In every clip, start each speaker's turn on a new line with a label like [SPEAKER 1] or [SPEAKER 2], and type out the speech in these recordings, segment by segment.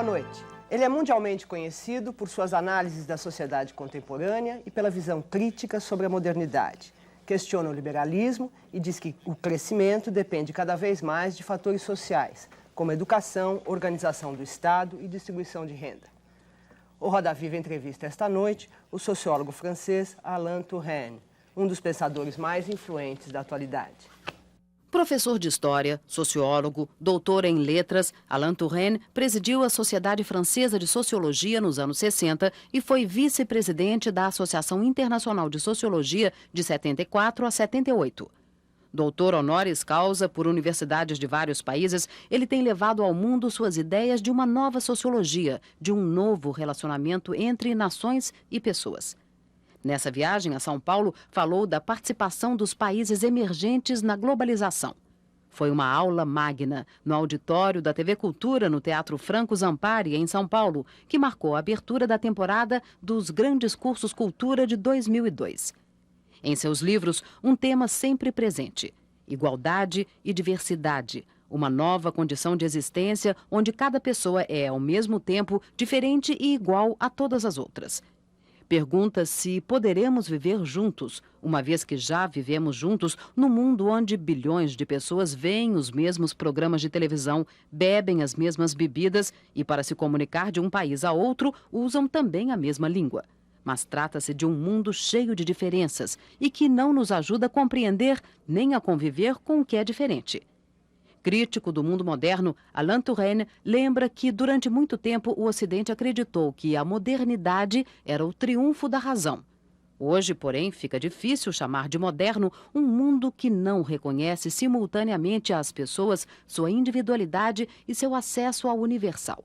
[SPEAKER 1] Boa noite. Ele é mundialmente conhecido por suas análises da sociedade contemporânea e pela visão crítica sobre a modernidade. Questiona o liberalismo e diz que o crescimento depende cada vez mais de fatores sociais, como educação, organização do Estado e distribuição de renda. O Roda Viva entrevista esta noite o sociólogo francês Alain Touraine, um dos pensadores mais influentes da atualidade.
[SPEAKER 2] Professor de História, sociólogo, doutor em Letras, Alain Touraine presidiu a Sociedade Francesa de Sociologia nos anos 60 e foi vice-presidente da Associação Internacional de Sociologia de 74 a 78. Doutor honoris causa por universidades de vários países, ele tem levado ao mundo suas ideias de uma nova sociologia, de um novo relacionamento entre nações e pessoas. Nessa viagem a São Paulo, falou da participação dos países emergentes na globalização. Foi uma aula magna no auditório da TV Cultura, no Teatro Franco Zampari, em São Paulo, que marcou a abertura da temporada dos Grandes Cursos Cultura de 2002. Em seus livros, um tema sempre presente: igualdade e diversidade. Uma nova condição de existência onde cada pessoa é, ao mesmo tempo, diferente e igual a todas as outras. Pergunta se poderemos viver juntos, uma vez que já vivemos juntos no mundo onde bilhões de pessoas veem os mesmos programas de televisão, bebem as mesmas bebidas e, para se comunicar de um país a outro, usam também a mesma língua. Mas trata-se de um mundo cheio de diferenças e que não nos ajuda a compreender nem a conviver com o que é diferente. Crítico do mundo moderno, Alain Touraine lembra que durante muito tempo o Ocidente acreditou que a modernidade era o triunfo da razão. Hoje, porém, fica difícil chamar de moderno um mundo que não reconhece simultaneamente às pessoas sua individualidade e seu acesso ao universal.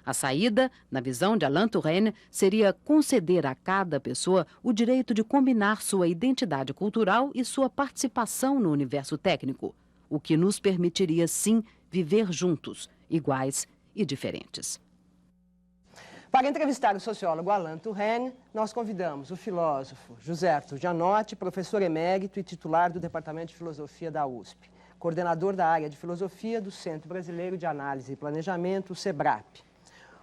[SPEAKER 2] A saída, na visão de Alain Touraine, seria conceder a cada pessoa o direito de combinar sua identidade cultural e sua participação no universo técnico, o que nos permitiria, sim, viver juntos, iguais e diferentes.
[SPEAKER 1] Para entrevistar o sociólogo Alain Touraine, nós convidamos o filósofo José Arthur Gianotti, professor emérito e titular do Departamento de Filosofia da USP, coordenador da área de Filosofia do Centro Brasileiro de Análise e Planejamento, o CEBRAP.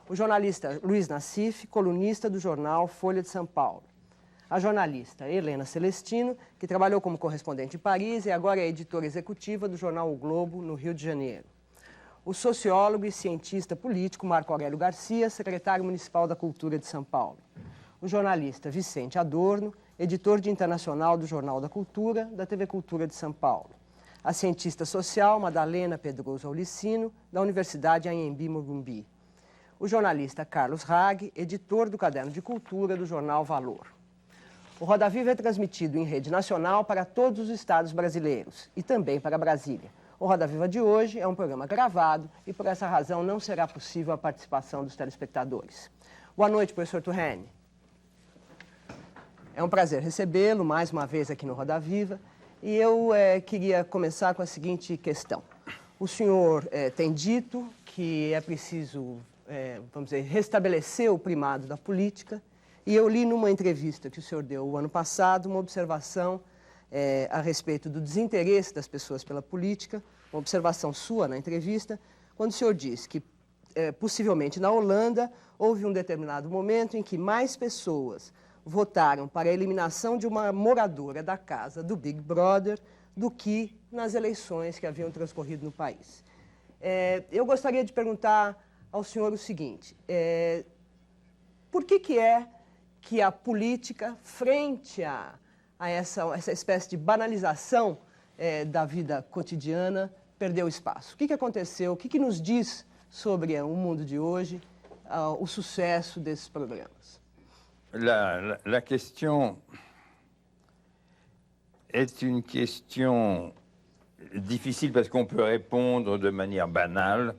[SPEAKER 1] O jornalista Luiz Nassif, colunista do jornal Folha de São Paulo. A jornalista Helena Celestino, que trabalhou como correspondente em Paris e agora é editora executiva do jornal O Globo, no Rio de Janeiro. O sociólogo e cientista político Marco Aurélio Garcia, secretário municipal da Cultura de São Paulo. O jornalista Vicente Adorno, editor de internacional do Jornal da Cultura, da TV Cultura de São Paulo. A cientista social Madalena Pedroso Aulicino, da Universidade Anhembi Morumbi. O jornalista Carlos Raggi, editor do Caderno de Cultura do jornal Valor. O Roda Viva é transmitido em rede nacional para todos os estados brasileiros e também para Brasília. O Roda Viva de hoje é um programa gravado e, por essa razão, não será possível a participação dos telespectadores. Boa noite, professor Touraine. É um prazer recebê-lo mais uma vez aqui no Roda Viva e eu queria começar com a seguinte questão. O senhor tem dito que é preciso, vamos dizer, restabelecer o primado da política. E eu li numa entrevista que o senhor deu o ano passado uma observação a respeito do desinteresse das pessoas pela política, uma observação sua na entrevista, quando o senhor diz que, possivelmente na Holanda, houve um determinado momento em que mais pessoas votaram para a eliminação de uma moradora da casa do Big Brother do que nas eleições que haviam transcorrido no país. Eu gostaria de perguntar ao senhor o seguinte, por que é que a política, frente a essa espécie de banalização da vida cotidiana, perdeu espaço? O que aconteceu? O que nos diz sobre o mundo de hoje, o sucesso desses programas?
[SPEAKER 3] La question est une question difficile parce qu'on peut répondre de manière banale,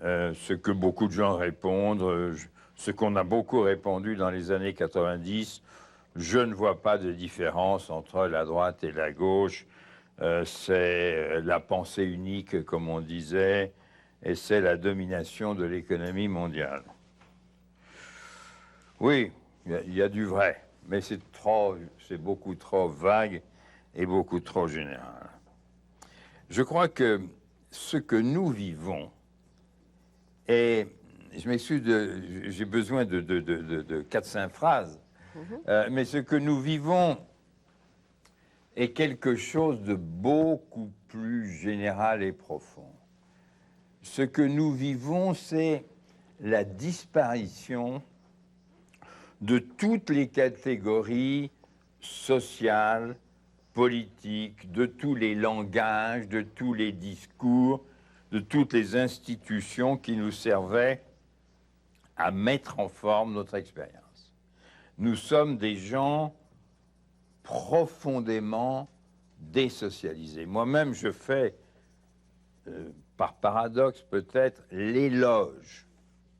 [SPEAKER 3] ce que beaucoup de gens répondent, ce qu'on a beaucoup répondu dans les années 90, je ne vois pas de différence entre la droite et la gauche, c'est la pensée unique, comme on disait, et c'est la domination de l'économie mondiale. Oui, il y a du vrai, mais c'est beaucoup trop vague et beaucoup trop général. Je crois que ce que nous vivons Et je m'excuse, j'ai besoin de 4-5 phrases. Mais ce que nous vivons est quelque chose de beaucoup plus général et profond. Ce que nous vivons, c'est la disparition de toutes les catégories sociales, politiques, de tous les langages, de tous les discours, de toutes les institutions qui nous servaient à mettre en forme notre expérience. Nous sommes des gens profondément désocialisés. Moi-même, je fais, par paradoxe peut-être, l'éloge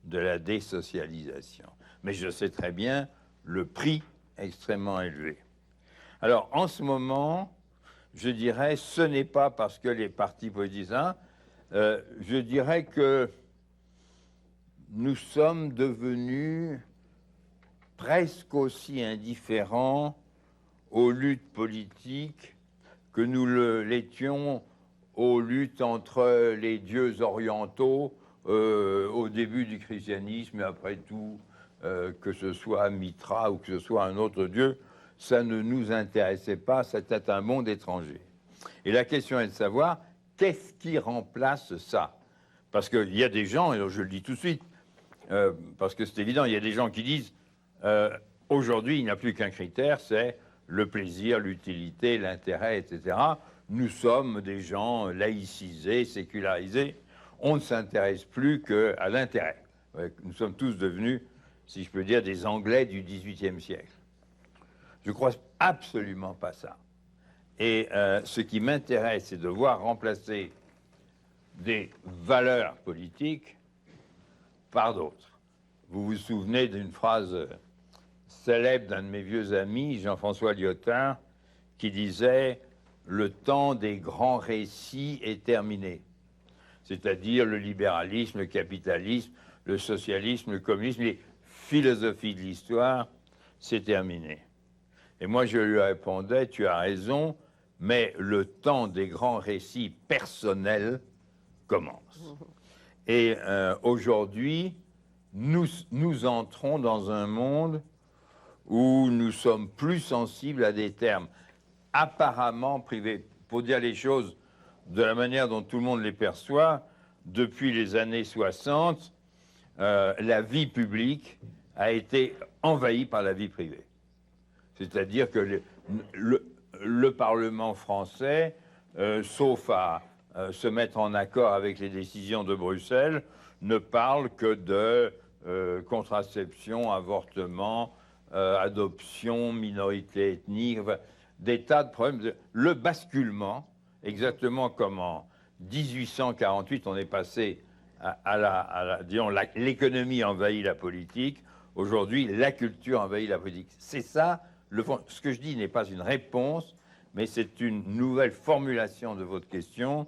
[SPEAKER 3] de la désocialisation. Mais je sais très bien le prix extrêmement élevé. Alors, en ce moment, je dirais, ce n'est pas parce que les partis politiciens, je dirais que nous sommes devenus presque aussi indifférents aux luttes politiques que nous l'étions aux luttes entre les dieux orientaux au début du christianisme, et après tout, que ce soit Mitra ou que ce soit un autre dieu, ça ne nous intéressait pas, c'était un monde étranger. Et la question est de savoir, qu'est-ce qui remplace ça? Parce qu'il y a des gens, et je le dis tout de suite, parce que c'est évident, il y a des gens qui disent, aujourd'hui, il n'y a plus qu'un critère, c'est le plaisir, l'utilité, l'intérêt, etc. Nous sommes des gens laïcisés, sécularisés. On ne s'intéresse plus qu'à l'intérêt. Nous sommes tous devenus, si je peux dire, des Anglais du XVIIIe siècle. Je ne crois absolument pas ça. Et ce qui m'intéresse, c'est de voir remplacer des valeurs politiques par d'autres. Vous vous souvenez d'une phrase célèbre d'un de mes vieux amis, Jean-François Lyotard, qui disait « Le temps des grands récits est terminé ». C'est-à-dire le libéralisme, le capitalisme, le socialisme, le communisme, les philosophies de l'histoire, c'est terminé. Et moi, je lui répondais, tu as raison, mais le temps des grands récits personnels commence. Et aujourd'hui, nous entrons dans un monde où nous sommes plus sensibles à des termes apparemment privés. Pour dire les choses de la manière dont tout le monde les perçoit, depuis les années 60, la vie publique a été envahie par la vie privée. C'est-à-dire que le Parlement français, sauf à se mettre en accord avec les décisions de Bruxelles, ne parle que de contraception, avortement, adoption, minorité ethnique, enfin, des tas de problèmes. Le basculement, exactement comme en 1848, on est passé disons, l'économie envahit la politique. Aujourd'hui, la culture envahit la politique. C'est ça, le fond. Ce que je dis n'est pas une réponse, mais c'est une nouvelle formulation de votre question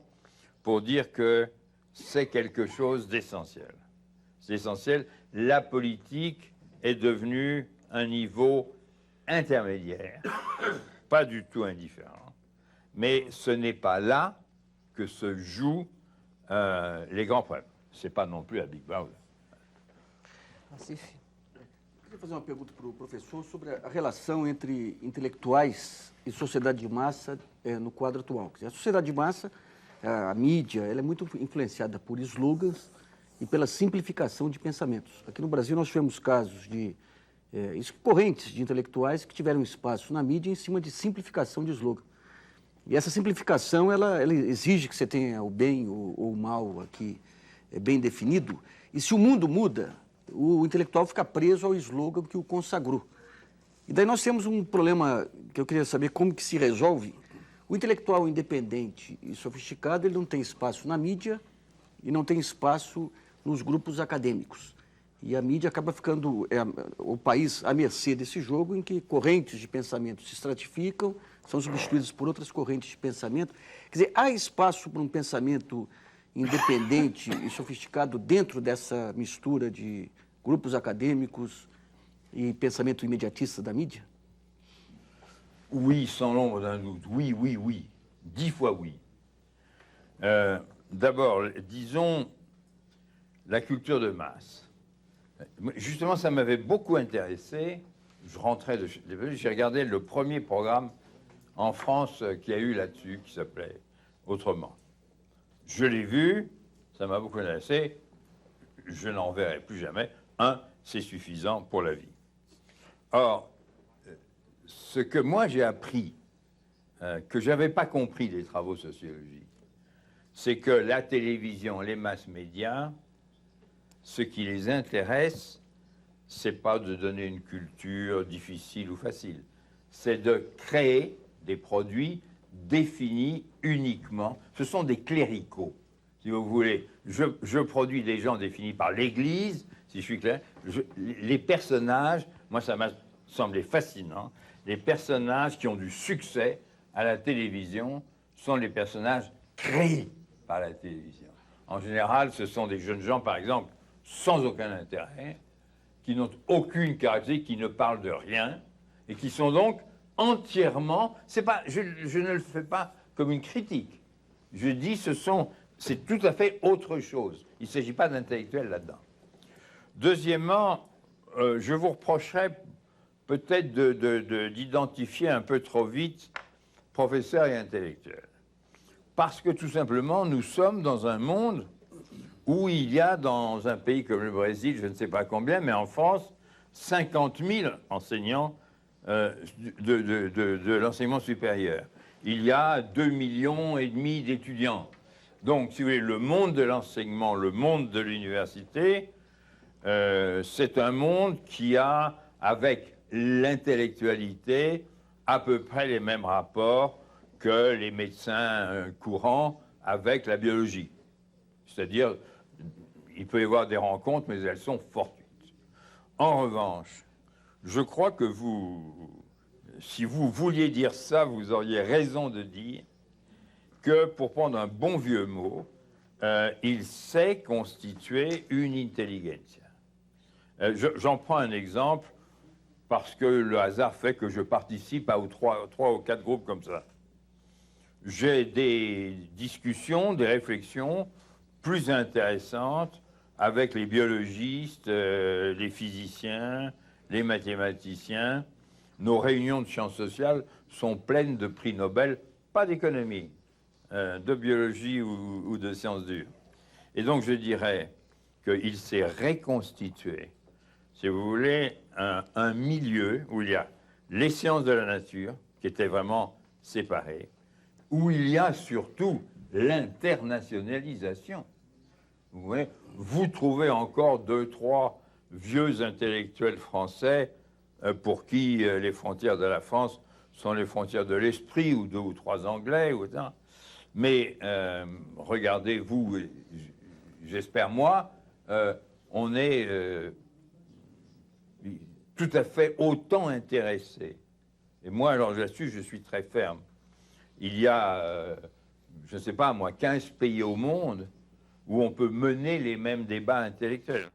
[SPEAKER 3] pour dire que c'est quelque chose d'essentiel. C'est essentiel. La politique est devenue un niveau intermédiaire, pas du tout indifférent. Mais ce n'est pas là que se jouent les grands problèmes. Ce n'est pas non plus à Big Brother.
[SPEAKER 1] Recife.
[SPEAKER 4] Eu queria fazer uma pergunta para o professor sobre a relação entre intelectuais e sociedade de massa no quadro atual. Quer dizer, a sociedade de massa, a mídia, ela é muito influenciada por slogans e pela simplificação de pensamentos. Aqui no Brasil nós tivemos casos de correntes de intelectuais que tiveram espaço na mídia em cima de simplificação de slogan. E essa simplificação, ela exige que você tenha o bem ou o mal aqui bem definido. E se o mundo muda, o intelectual fica preso ao slogan que o consagrou. E daí nós temos um problema que eu queria saber como que se resolve. O intelectual independente e sofisticado, ele não tem espaço na mídia e não tem espaço nos grupos acadêmicos. E a mídia acaba ficando o país à mercê desse jogo em que correntes de pensamento se estratificam, são substituídas por outras correntes de pensamento. Quer dizer, há espaço para um pensamento independente e sofisticado dentro dessa mistura de grupos acadêmicos e pensamento imediatista da mídia?
[SPEAKER 3] Oui, sans l'ombre d'un doute. Oui, oui, oui. 10 fois oui. D'abord, disons, la culture de masse. Justement, ça m'avait beaucoup intéressé. Je rentrais j'ai regardé le premier programme en France qu'il y a eu là-dessus, qui s'appelait Autrement. Je l'ai vu, ça m'a beaucoup intéressé. Je n'en verrai plus jamais. C'est suffisant pour la vie. Or, ce que moi j'ai appris, que je n'avais pas compris des travaux sociologiques, c'est que la télévision, les masses médias, ce qui les intéresse, c'est pas de donner une culture difficile ou facile, c'est de créer des produits définis uniquement. Ce sont des cléricaux, si vous voulez. Je produis des gens définis par l'Église, si je suis clair. Les personnages, moi ça m'a semblé fascinant, les personnages qui ont du succès à la télévision sont les personnages créés par la télévision. En général, ce sont des jeunes gens, par exemple, sans aucun intérêt, qui n'ont aucune caractéristique, qui ne parlent de rien, et qui sont donc entièrement... je ne le fais pas comme une critique. Je dis c'est tout à fait autre chose. Il ne s'agit pas d'intellectuels là-dedans. Deuxièmement, je vous reprocherais peut-être d'identifier un peu trop vite professeurs et intellectuels. Parce que tout simplement, nous sommes dans un monde où il y a, dans un pays comme le Brésil, je ne sais pas combien, mais en France, 50 000 enseignants de l'enseignement supérieur. Il y a 2,5 millions d'étudiants. Donc, si vous voulez, le monde de l'enseignement, le monde de l'université, c'est un monde qui a, avec l'intellectualité, à peu près les mêmes rapports que les médecins courants avec la biologie. C'est-à-dire, il peut y avoir des rencontres, mais elles sont fortuites. En revanche, je crois que si vous vouliez dire ça, vous auriez raison de dire que, pour prendre un bon vieux mot, il sait constituer une intelligentsia. J'en prends un exemple, parce que le hasard fait que je participe à trois ou quatre groupes comme ça. J'ai des discussions, des réflexions plus intéressantes avec les biologistes, les physiciens, les mathématiciens. Nos réunions de sciences sociales sont pleines de prix Nobel, pas d'économie, de biologie ou de sciences dures. Et donc je dirais qu'il s'est reconstitué, si vous voulez, un milieu où il y a les sciences de la nature, qui étaient vraiment séparées, où il y a surtout l'internationalisation. Vous voyez, vous trouvez encore 2, 3 vieux intellectuels français pour qui les frontières de la France sont les frontières de l'esprit, ou 2 ou 3 Anglais, ou ça. Mais regardez, vous, j'espère moi, on est tout à fait autant intéressé. Et moi, alors là-dessus, je suis très ferme. Il y a, je ne sais pas moi, 15 pays au monde où on peut mener les mêmes débats intellectuels.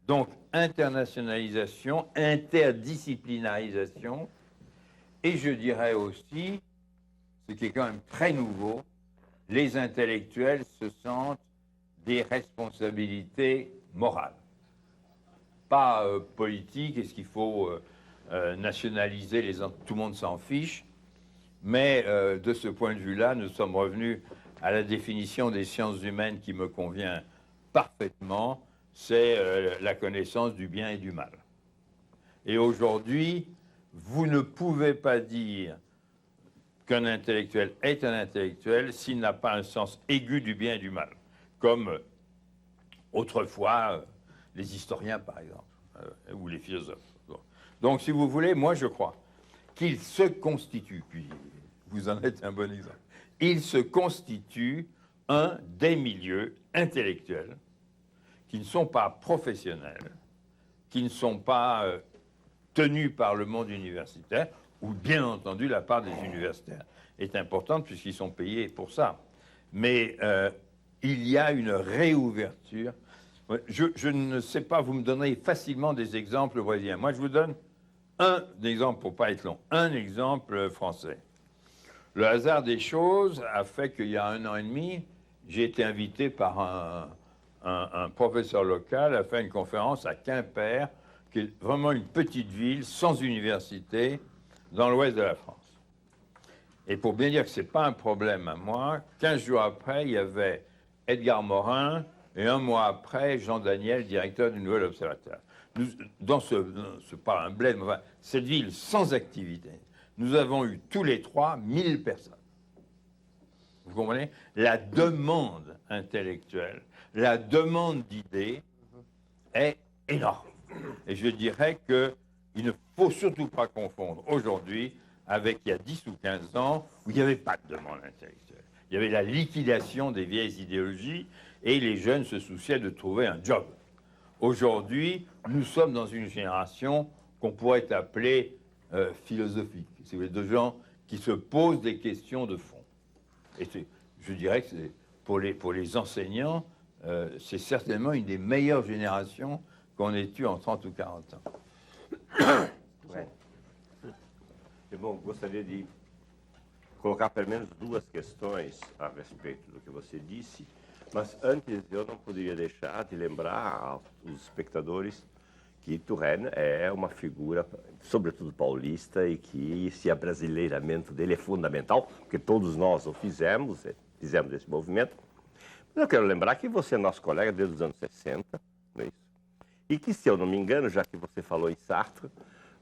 [SPEAKER 3] Donc, internationalisation, interdisciplinarisation, et je dirais aussi, ce qui est quand même très nouveau, les intellectuels se sentent des responsabilités morales. Pas politiques, est-ce qu'il faut nationaliser tout le monde s'en fiche, mais de ce point de vue-là, nous sommes revenus à la définition des sciences humaines qui me convient parfaitement, c'est la connaissance du bien et du mal. Et aujourd'hui, vous ne pouvez pas dire qu'un intellectuel est un intellectuel s'il n'a pas un sens aigu du bien et du mal, comme autrefois les historiens, par exemple, ou les philosophes. Donc, si vous voulez, moi, je crois qu'il se constitue, puis vous en êtes un bon exemple, il se constitue un des milieux intellectuels qui ne sont pas professionnels, qui ne sont pas tenus par le monde universitaire, où bien entendu la part des universitaires est importante puisqu'ils sont payés pour ça. Mais il y a une réouverture. Je ne sais pas, vous me donnerez facilement des exemples brésiliens. Moi, je vous donne un exemple, pour ne pas être long, un exemple français. Le hasard des choses a fait qu'il y a 1 an et demi, j'ai été invité par un professeur local a fait une conférence à Quimper, qui est vraiment une petite ville sans université dans l'ouest de la France. Et pour bien dire que ce n'est pas un problème à moi, 15 jours après, il y avait Edgar Morin, et un mois après, Jean Daniel, directeur du Nouvel Observateur. C'est pas un bled, mais enfin, cette ville sans activité, nous avons eu tous les trois 1000 personnes. Vous comprenez? La demande intellectuelle, la demande d'idées est énorme. Et je dirais qu'il ne faut surtout pas confondre aujourd'hui avec il y a 10 ou 15 ans où il n'y avait pas de demande intellectuelle. Il y avait la liquidation des vieilles idéologies et les jeunes se souciaient de trouver un job. Aujourd'hui, nous sommes dans une génération qu'on pourrait appeler philosophique. C'est de gens qui se posent des questions de fond. Et je dirais que pour les enseignants, c'est certainement une des meilleures générations qu'on ait eues en 30 ou 40 ans.
[SPEAKER 5] Ouais. Bom, gostaria de colocar pelo menos duas questões a respeito do que você disse, mas antes eu não poderia deixar de lembrar aos espectadores que Turenne é uma figura, sobretudo paulista, e que esse abrasileiramento dele é fundamental, porque todos nós o fizemos esse movimento. Mas eu quero lembrar que você é nosso colega desde os anos 60, não é isso? E que, se eu não me engano, já que você falou em Sartre,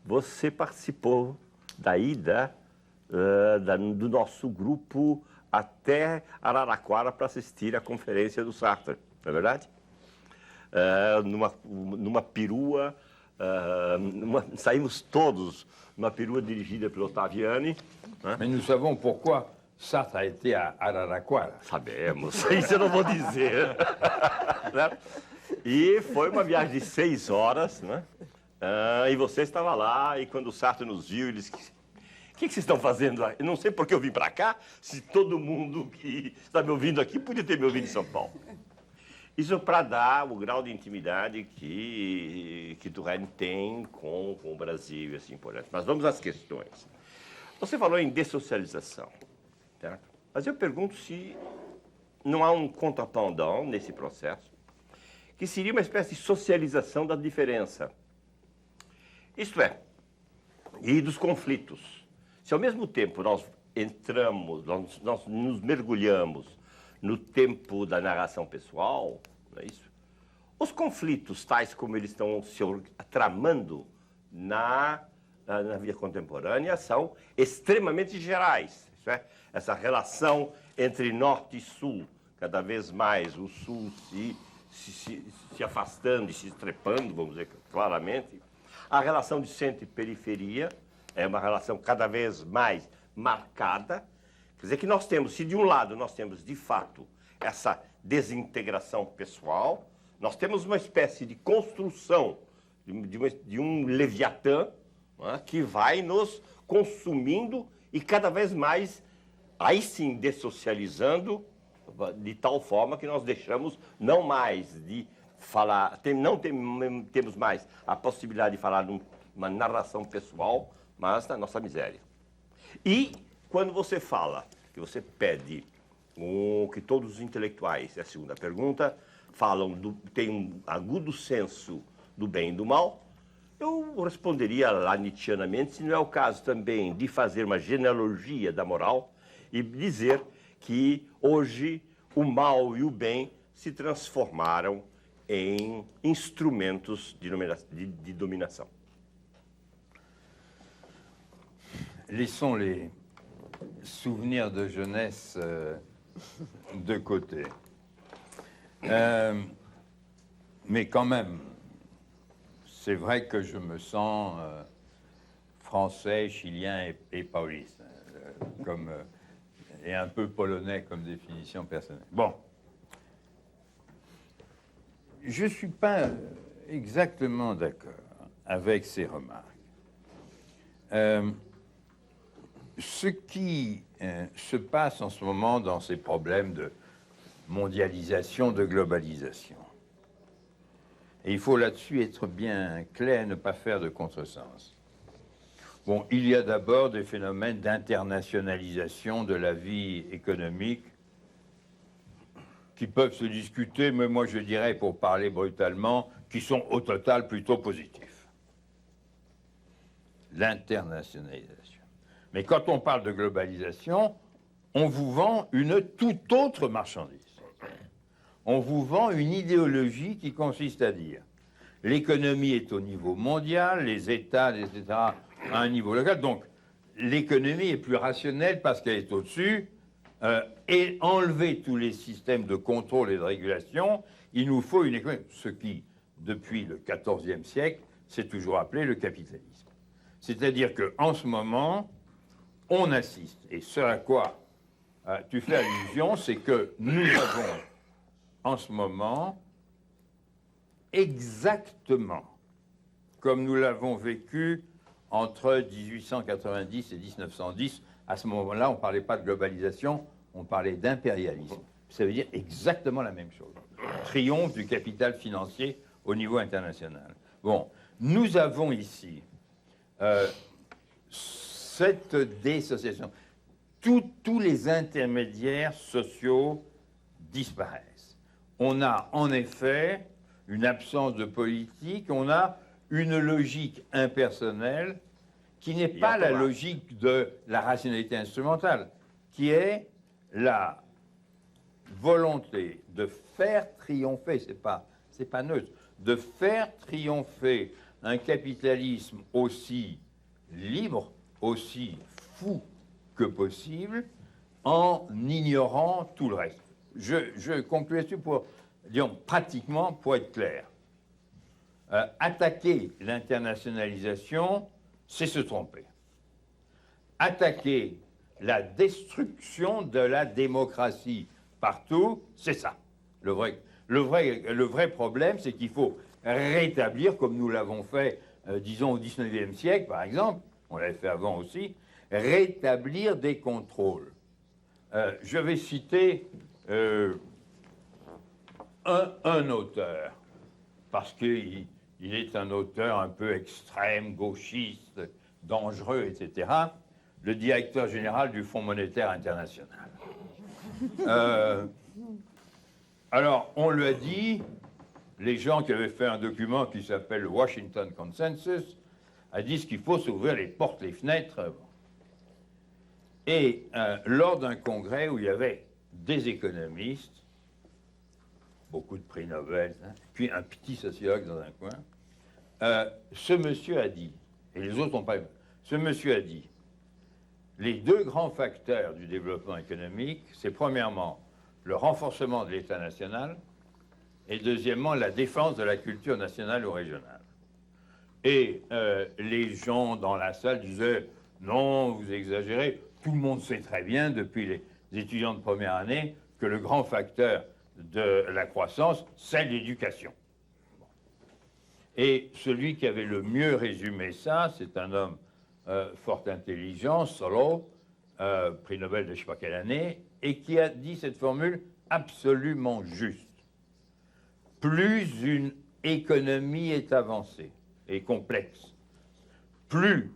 [SPEAKER 5] você participou da ida do nosso grupo até Araraquara para assistir à conferência do Sartre, não é verdade? Numa perua, saímos todos numa perua dirigida pelo Ottaviani. Né?
[SPEAKER 3] Mas nous savons pourquoi Sartre a été à Araraquara.
[SPEAKER 5] Sabemos, isso eu não vou dizer. Né? E foi uma viagem de 6 horas, né? E você estava lá, e quando o Sartre nos viu, ele disse: o que vocês estão fazendo lá? Eu não sei por que eu vim para cá, se todo mundo que está me ouvindo aqui podia ter me ouvido em São Paulo. Isso para dar o grau de intimidade que Turenne tem com o Brasil e assim por diante. Mas vamos às questões. Você falou em dessocialização, certo? Mas eu pergunto se não há um contrapendant nesse processo, que seria uma espécie de socialização da diferença. Isto é, e dos conflitos. Se ao mesmo tempo nós nós nos mergulhamos no tempo da narração pessoal, não é isso? Os conflitos, tais como eles estão se tramando na vida contemporânea, são extremamente gerais. Isso é, essa relação entre norte e sul, cada vez mais o sul se afastando e se estrepando, vamos dizer claramente. A relação de centro e periferia é uma relação cada vez mais marcada. Quer dizer que nós temos, se de um lado nós temos, de fato, essa desintegração pessoal, nós temos uma espécie de construção de um leviatã, né, que vai nos consumindo e cada vez mais, aí sim, dessocializando, de tal forma que nós deixamos não mais de falar, não temos mais a possibilidade de falar numa narração pessoal, mas da nossa miséria. E quando você fala, que você pede que todos os intelectuais, é a segunda pergunta, têm um agudo senso do bem e do mal, eu responderia lá nietzscheanamente se não é o caso também de fazer uma genealogia da moral e dizer que hoje o mal e o bem se transformaram em instrumentos de dominação.
[SPEAKER 3] Laissons les souvenirs de jeunesse de côté. Mais quand même, c'est vrai que je me sens français, chilien et pauliste, et un peu polonais comme définition personnelle. Bon. Je ne suis pas exactement d'accord avec ces remarques. Ce qui se passe en ce moment dans ces problèmes de mondialisation, de globalisation, et il faut là-dessus être bien clair, ne pas faire de contresens. Bon, il y a d'abord des phénomènes d'internationalisation de la vie économique qui peuvent se discuter, mais moi je dirais, pour parler brutalement, qui sont au total plutôt positifs. L'internationalisation. Mais quand on parle de globalisation, on vous vend une toute autre marchandise. On vous vend une idéologie qui consiste à dire l'économie est au niveau mondial, les États, etc., à un niveau local. Donc, l'économie est plus rationnelle parce qu'elle est au-dessus. Et enlever tous les systèmes de contrôle et de régulation, il nous faut une économie. Ce qui, depuis le XIVe siècle, s'est toujours appelé le capitalisme. C'est-à-dire qu'en ce moment, on assiste. Et ce à quoi tu fais allusion, c'est que nous avons en ce moment, exactement comme nous l'avons vécu entre 1890 et 1910, à ce moment-là, on ne parlait pas de globalisation, on parlait d'impérialisme. Ça veut dire exactement la même chose. Triomphe du capital financier au niveau international. Bon, nous avons ici cette dissociation. Tous les intermédiaires sociaux disparaissent. On a en effet une absence de politique, on a une logique impersonnelle qui n'est pas la logique de la rationalité instrumentale, qui est la volonté de faire triompher, c'est pas neutre, de faire triompher un capitalisme aussi libre, aussi fou que possible, en ignorant tout le reste. Je conclue là-dessus pour, disons, pratiquement, pour être clair. Attaquer l'internationalisation, c'est se tromper. Attaquer la destruction de la démocratie partout, c'est ça. Le vrai problème, c'est qu'il faut rétablir, comme nous l'avons fait, disons, au XIXe siècle, par exemple, on l'avait fait avant aussi, rétablir des contrôles. Je vais citer un auteur, parce qu'il est un auteur un peu extrême, gauchiste, dangereux, etc., le directeur général du Fonds monétaire international. Alors, on lui a dit, les gens qui avaient fait un document qui s'appelle le Washington Consensus, a dit qu'il faut s'ouvrir les portes, les fenêtres. Et lors d'un congrès où il y avait des économistes, beaucoup de prix Nobel, hein, puis un petit sociologue dans un coin, ce monsieur a dit, et les autres n'ont pas... Ce monsieur a dit, les deux grands facteurs du développement économique, c'est premièrement le renforcement de l'État national et deuxièmement la défense de la culture nationale ou régionale. Et les gens dans la salle disaient « Non, vous exagérez, tout le monde sait très bien depuis les étudiants de première année que le grand facteur de la croissance, c'est l'éducation. » Et celui qui avait le mieux résumé ça, c'est un homme fort intelligent, Solow, prix Nobel de je ne sais pas quelle année, et qui a dit cette formule absolument juste. Plus une économie est avancée et complexe, plus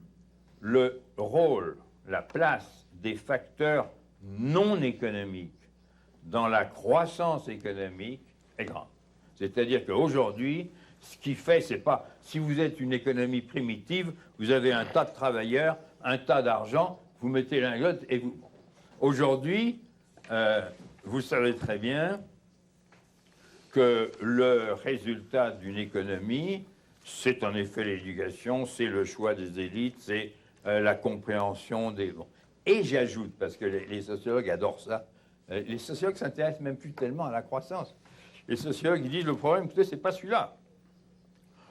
[SPEAKER 3] le rôle, la place des facteurs non économiques dans la croissance économique est grande. C'est-à-dire qu'aujourd'hui, ce qui fait, c'est pas, si vous êtes une économie primitive, vous avez un tas de travailleurs, un tas d'argent, vous mettez l'un et l'autre, et vous... Aujourd'hui, vous savez très bien que le résultat d'une économie, c'est en effet l'éducation, c'est le choix des élites, c'est la compréhension des... Bon. Et j'ajoute, parce que les sociologues adorent ça, les sociologues s'intéressent même plus tellement à la croissance. Les sociologues ils disent, le problème, écoutez, c'est pas celui-là.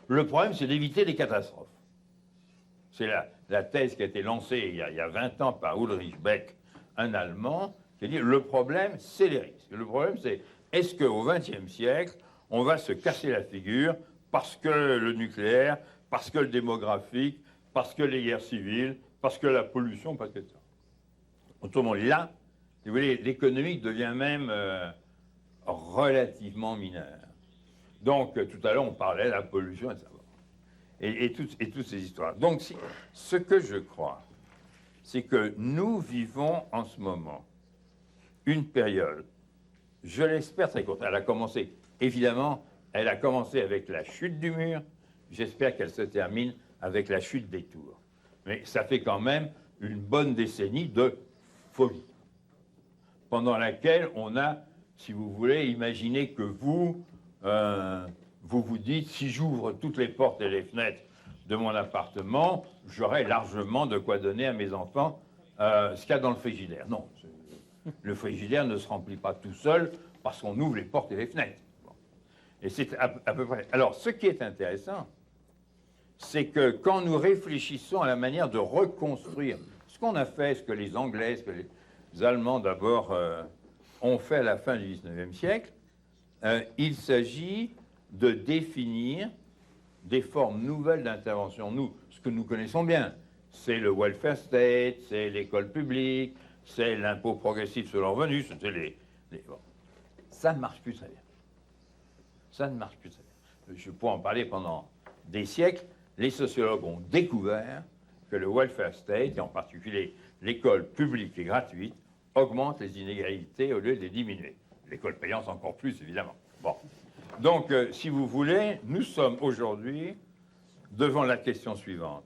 [SPEAKER 3] Le problème, c'est d'éviter les catastrophes. C'est la thèse qui a été lancée il y a 20 ans par Ulrich Beck, un Allemand, qui a dit, le problème, c'est les risques. Le problème, c'est, est-ce qu'au XXe siècle, on va se casser la figure parce que le nucléaire, parce que le démographique, parce que les guerres civiles, parce que la pollution, parce que ça. Autrement, là, si vous voulez, l'économique devient même relativement mineure. Donc, tout à l'heure, on parlait de la pollution, etc. Et toutes ces histoires. Donc, ce que je crois, c'est que nous vivons en ce moment une période je l'espère, très courte. Elle a commencé, évidemment, elle a commencé avec la chute du mur. J'espère qu'elle se termine avec la chute des tours. Mais ça fait quand même une bonne décennie de folie, pendant laquelle on a, si vous voulez, imaginé que vous vous dites, si j'ouvre toutes les portes et les fenêtres de mon appartement, j'aurai largement de quoi donner à mes enfants ce qu'il y a dans le frigidaire. Non, le frigidaire ne se remplit pas tout seul parce qu'on ouvre les portes et les fenêtres. Bon. Et c'est à peu près... Alors, ce qui est intéressant, c'est que quand nous réfléchissons à la manière de reconstruire ce qu'on a fait, ce que les Anglais, ce que les Allemands d'abord ont fait à la fin du XIXe siècle, il s'agit de définir des formes nouvelles d'intervention. Nous, ce que nous connaissons bien, c'est le welfare state, c'est l'école publique, c'est l'impôt progressif sur le revenu, c'est bon. Ça ne marche plus très bien. Ça ne marche plus très bien. Je pourrais en parler pendant des siècles. Les sociologues ont découvert que le welfare state, et en particulier l'école publique et gratuite, augmente les inégalités au lieu de les diminuer. L'école payante encore plus, évidemment. Bon. Donc, si vous voulez, nous sommes aujourd'hui devant la question suivante.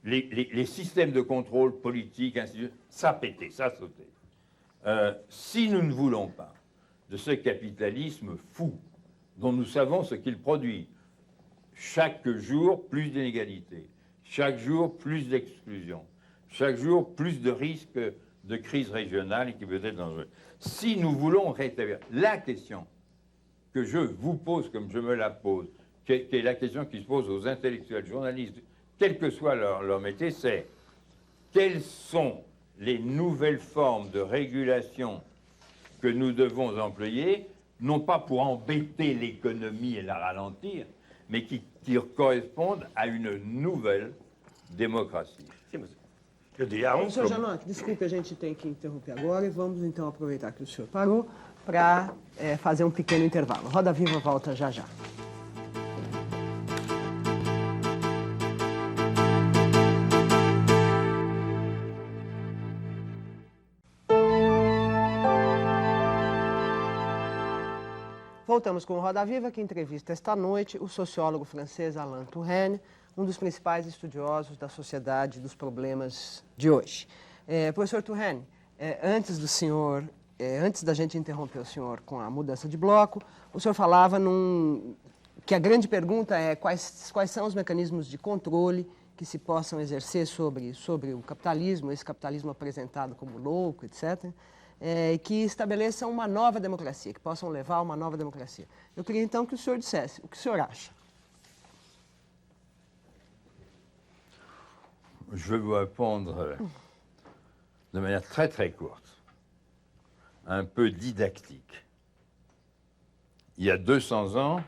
[SPEAKER 3] Les systèmes de contrôle politique, ça a pété, ça a sauté. Si nous ne voulons pas de ce capitalisme fou, dont nous savons ce qu'il produit, chaque jour, plus d'inégalités, chaque jour, plus d'exclusion, chaque jour, plus de risques de crise régionale qui peut être dangereuse. Si nous voulons rétablir la question que je vous pose comme je me la pose, qui est la question qui se pose aux intellectuels, journalistes, quel que soit leur métier, c'est quelles sont les nouvelles formes de régulation que nous devons employer, non pas pour embêter l'économie et la ralentir, mais qui correspondent à une nouvelle démocratie.
[SPEAKER 1] Professor Janotti, desculpe, a gente tem que interromper agora e vamos então aproveitar que o senhor parou para fazer um pequeno intervalo. Roda Viva volta já já. Voltamos com o Roda Viva, que entrevista esta noite o sociólogo francês Alain Touraine, um dos principais estudiosos da sociedade e dos problemas de hoje. Professor Touraine, antes da gente interromper o senhor com a mudança de bloco, o senhor falava que a grande pergunta é quais são os mecanismos de controle que se possam exercer sobre o capitalismo, esse capitalismo apresentado como louco, etc., que estabeleçam uma nova democracia, que possam levar a uma nova democracia. Eu queria então que o senhor dissesse o que o senhor acha.
[SPEAKER 3] Je vais vous répondre de manière très très courte, un peu didactique. Il y a 200 ans,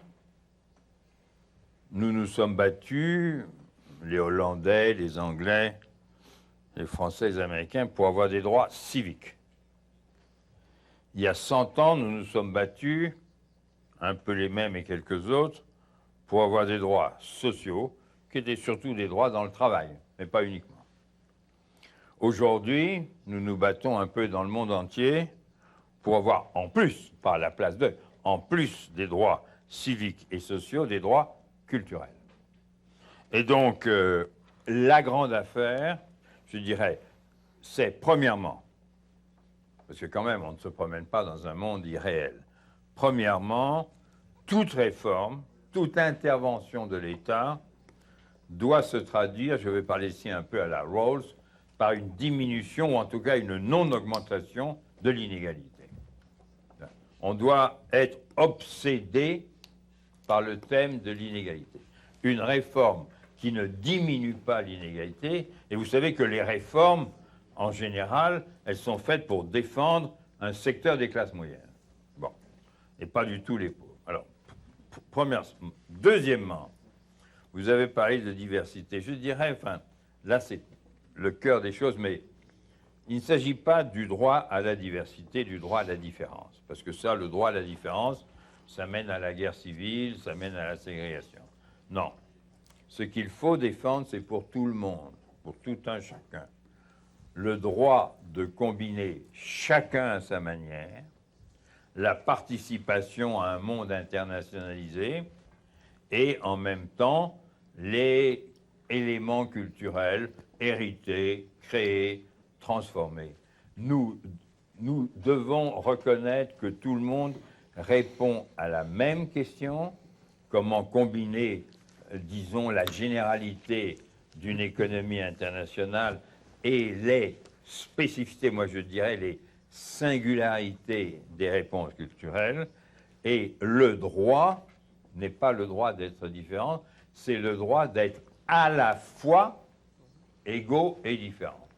[SPEAKER 3] nous nous sommes battus, les Hollandais, les Anglais, les Français, les Américains, pour avoir des droits civiques. Il y a 100 ans, nous nous sommes battus, un peu les mêmes et quelques autres, pour avoir des droits sociaux, qui étaient surtout des droits dans le travail, mais pas uniquement. Aujourd'hui, nous nous battons un peu dans le monde entier pour avoir en plus, pas à la place d'eux, en plus des droits civiques et sociaux, des droits culturels. Et donc, la grande affaire, je dirais, c'est premièrement, parce que quand même, on ne se promène pas dans un monde irréel. Premièrement, toute réforme, toute intervention de l'État doit se traduire, je vais parler ici un peu à la Rawls, par une diminution ou en tout cas une non-augmentation de l'inégalité. On doit être obsédé par le thème de l'inégalité. Une réforme qui ne diminue pas l'inégalité, et vous savez que les réformes, en général, elles sont faites pour défendre un secteur des classes moyennes. Bon, et pas du tout les pauvres. Alors, premièrement. Deuxièmement, vous avez parlé de diversité. Je dirais, enfin, là c'est le cœur des choses, mais il ne s'agit pas du droit à la diversité, du droit à la différence. Parce que ça, le droit à la différence, ça mène à la guerre civile, ça mène à la ségrégation. Non. Ce qu'il faut défendre, c'est pour tout le monde, pour tout un chacun, le droit de combiner chacun à sa manière la participation à un monde internationalisé et en même temps les éléments culturels hérités, créés, transformés. Nous devons reconnaître que tout le monde répond à la même question, comment combiner, disons, la généralité d'une économie internationale et les spécificités, moi je dirais les singularités des réponses culturelles. Et le droit n'est pas le droit d'être différent, c'est le droit d'être à la fois égaux et différents.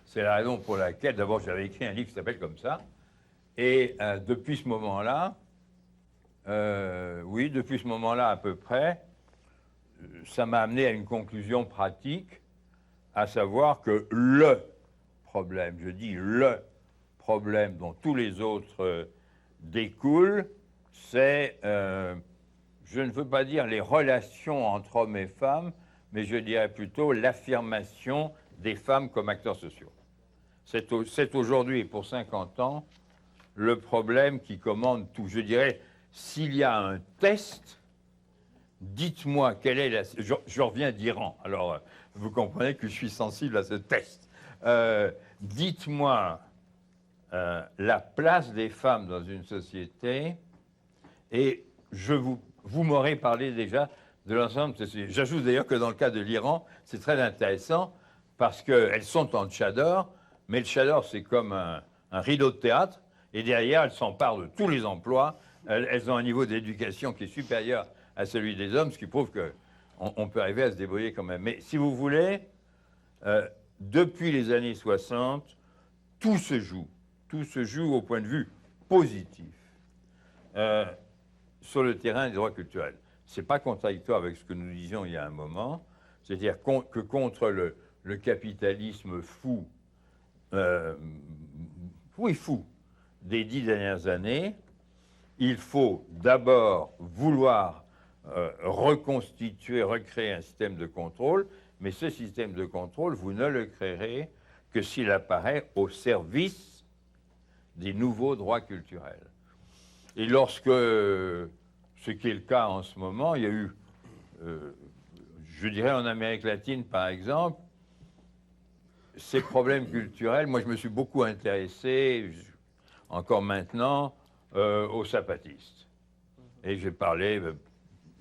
[SPEAKER 3] C'est la raison pour laquelle, d'abord, j'avais écrit un livre qui s'appelle comme ça, et depuis ce moment-là, depuis ce moment-là à peu près, ça m'a amené à une conclusion pratique, à savoir que le problème, je dis le problème dont tous les autres découlent, c'est, je ne veux pas dire les relations entre hommes et femmes, mais je dirais plutôt l'affirmation des femmes comme acteurs sociaux. C'est aujourd'hui, pour 50 ans, le problème qui commande tout. Je dirais, s'il y a un test, dites-moi quelle est la... Je reviens d'Iran, alors vous comprenez que je suis sensible à ce test. Dites-moi la place des femmes dans une société et vous m'aurez parlé déjà de l'ensemble. J'ajoute d'ailleurs que dans le cas de l'Iran, c'est très intéressant parce qu'elles sont en tchador, mais le tchador c'est comme un rideau de théâtre et derrière elles s'emparent de tous les emplois. Elles ont un niveau d'éducation qui est supérieur à celui des hommes, ce qui prouve qu'on peut arriver à se débrouiller quand même. Mais si vous voulez, depuis les années 60, tout se joue au point de vue positif sur le terrain des droits culturels. Ce n'est pas contradictoire avec ce que nous disions il y a un moment, c'est-à-dire que contre le capitalisme fou des 10 dernières années, il faut d'abord vouloir reconstituer, recréer un système de contrôle, mais ce système de contrôle, vous ne le créerez que s'il apparaît au service des nouveaux droits culturels. Et lorsque, ce qui est le cas en ce moment, il y a eu, je dirais en Amérique latine par exemple, ces problèmes culturels, moi je me suis beaucoup intéressé, encore maintenant, aux zapatistes. Et j'ai parlé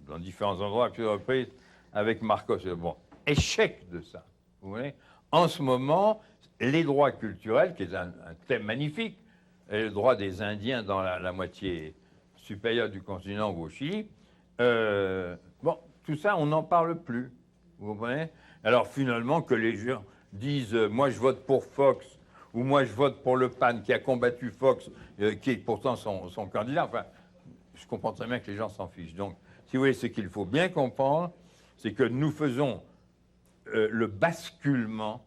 [SPEAKER 3] dans différents endroits à plusieurs reprises avec Marcos. Bon, échec de ça, vous voyez. En ce moment, les droits culturels, qui est un thème magnifique, et le droit des Indiens dans la moitié supérieure du continent ou au Chili, bon, tout ça, on n'en parle plus, vous comprenez. Alors finalement, que les gens disent « moi je vote pour Fox » ou « moi je vote pour Le Pen qui a combattu Fox, qui est pourtant son candidat », enfin, je comprends très bien que les gens s'en fichent. Donc, si vous voulez, ce qu'il faut bien comprendre, c'est que nous faisons le basculement,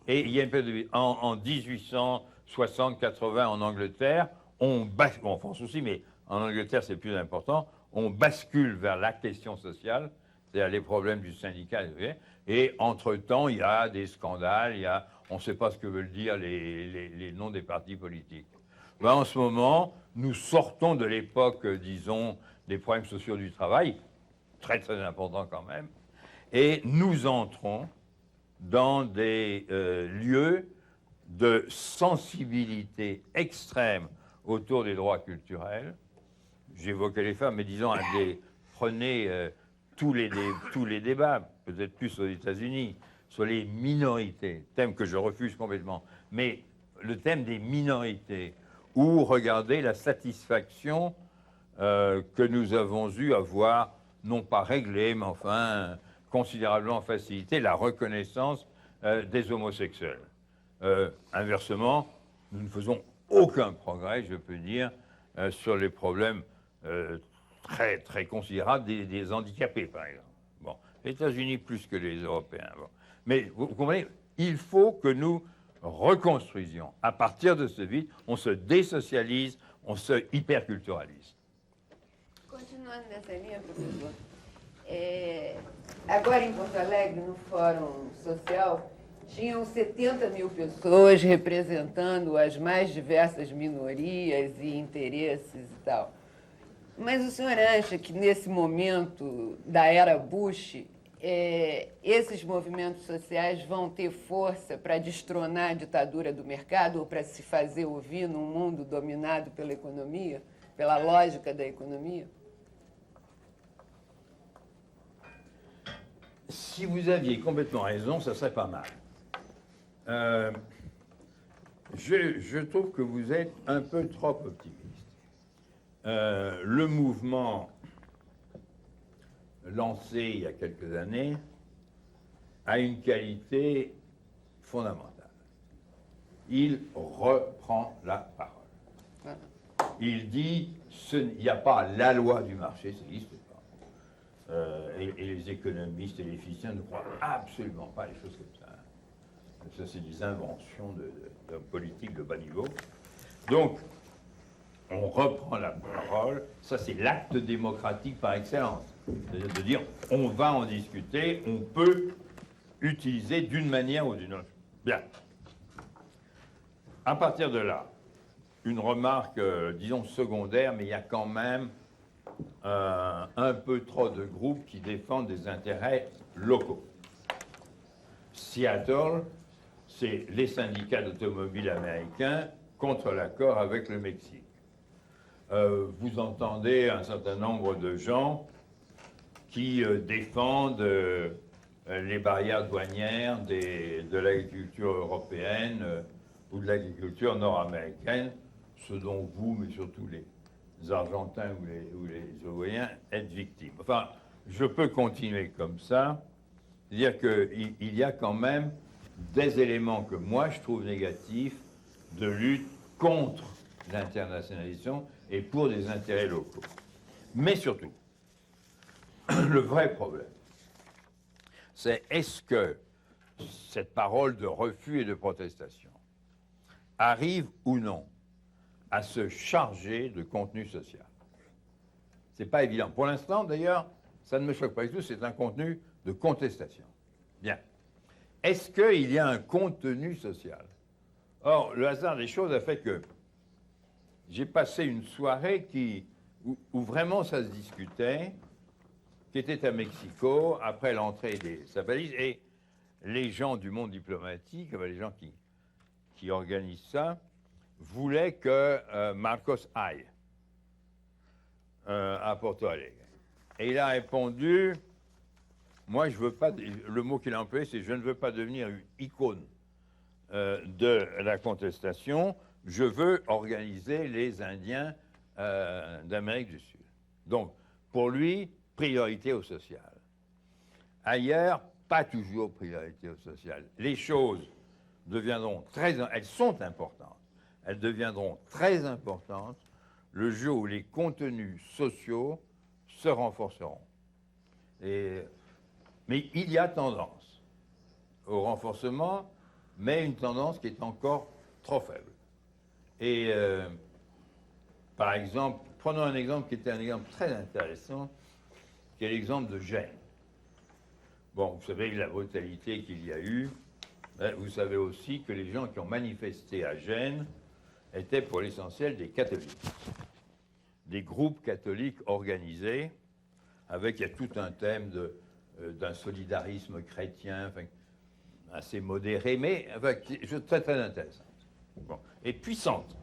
[SPEAKER 3] et il y a une période en 1860-80 en Angleterre, en France aussi, mais en Angleterre c'est plus important, on bascule vers la question sociale, c'est-à-dire les problèmes du syndicat, et entre-temps, il y a des scandales, on ne sait pas ce que veulent dire les noms des partis politiques. Ben, en ce moment, nous sortons de l'époque, disons, des problèmes sociaux du travail, très très importants quand même, et nous entrons dans des lieux de sensibilité extrême autour des droits culturels. J'évoquais les femmes, mais disons, prenez tous les débats, peut-être plus aux États-Unis, sur les minorités, thème que je refuse complètement, mais le thème des minorités, où regardez la satisfaction que nous avons eu à voir, non pas réglée, mais enfin considérablement facilité, la reconnaissance des homosexuels. Inversement, nous ne faisons aucun progrès, je peux dire, sur les problèmes très, très considérables des handicapés, par exemple. Bon, les États-Unis plus que les Européens. Bon. Mais vous comprenez, il faut que nous reconstruisions. À partir de ce vide, on se désocialise, on se hyperculturalise.
[SPEAKER 6] Continuando nessa linha, professor, agora em Porto Alegre, no Fórum Social, tinham 70 mil pessoas representando as mais diversas minorias e interesses e tal. Mas o senhor acha que nesse momento da era Bush, esses movimentos sociais vão ter força para destronar a ditadura do mercado ou para se fazer ouvir num mundo dominado pela economia, pela lógica da economia?
[SPEAKER 3] Si vous aviez complètement raison, ça serait pas mal. Je trouve que vous êtes un peu trop optimiste. Le mouvement lancé il y a quelques années a une qualité fondamentale. Il reprend la parole.
[SPEAKER 6] Voilà.
[SPEAKER 3] Il dit, il n'y a pas la loi du marché, ça n'existe pas. Et les économistes et les physiciens ne croient absolument pas à les choses comme ça. Ça, c'est des inventions d'hommes politiques de bas niveau. Donc, on reprend la parole. Ça, c'est l'acte démocratique par excellence. C'est-à-dire de dire, on va en discuter, on peut utiliser d'une manière ou d'une autre. Bien. À partir de là, une remarque, disons, secondaire, mais il y a quand même un peu trop de groupes qui défendent des intérêts locaux. Seattle, c'est les syndicats d'automobiles américains contre l'accord avec le Mexique. Vous entendez un certain nombre de gens qui défendent les barrières douanières de l'agriculture européenne ou de l'agriculture nord-américaine, ce dont vous, mais surtout les Argentins ou les Uruguayens, êtes victimes. Enfin, je peux continuer comme ça, c'est-à-dire qu'il y a quand même des éléments que moi je trouve négatifs de lutte contre l'internationalisation et pour des intérêts locaux. Mais surtout, le vrai problème, c'est est-ce que cette parole de refus et de protestation arrive ou non à se charger de contenu social. C'est pas évident. Pour l'instant, d'ailleurs, ça ne me choque pas du tout, c'est un contenu de contestation. Bien. Est-ce qu'il y a un contenu social? Or, le hasard des choses a fait que j'ai passé une soirée où vraiment ça se discutait, qui était à Mexico, après l'entrée des Zapatistes, et les gens du monde diplomatique, les gens qui organisent ça, voulaient que Marcos aille à Porto Alegre. Et il a répondu, moi je veux pas, le mot qu'il a employé c'est je ne veux pas devenir une icône de la contestation, je veux organiser les Indiens d'Amérique du Sud. Donc pour lui, priorité au social. Ailleurs, pas toujours priorité au social. Les choses deviendront elles sont importantes. Elles deviendront très importantes le jour où les contenus sociaux se renforceront. Mais il y a tendance au renforcement, mais une tendance qui est encore trop faible. Et par exemple, prenons un exemple qui était un exemple très intéressant, qui est l'exemple de Gênes. Bon, vous savez la brutalité qu'il y a eu. Vous savez aussi que les gens qui ont manifesté à Gênes étaient pour l'essentiel des catholiques. Des groupes catholiques organisés, avec il y a tout un thème d'un solidarisme chrétien, enfin, assez modéré, mais enfin, très très intéressante. Bon. Et puissante.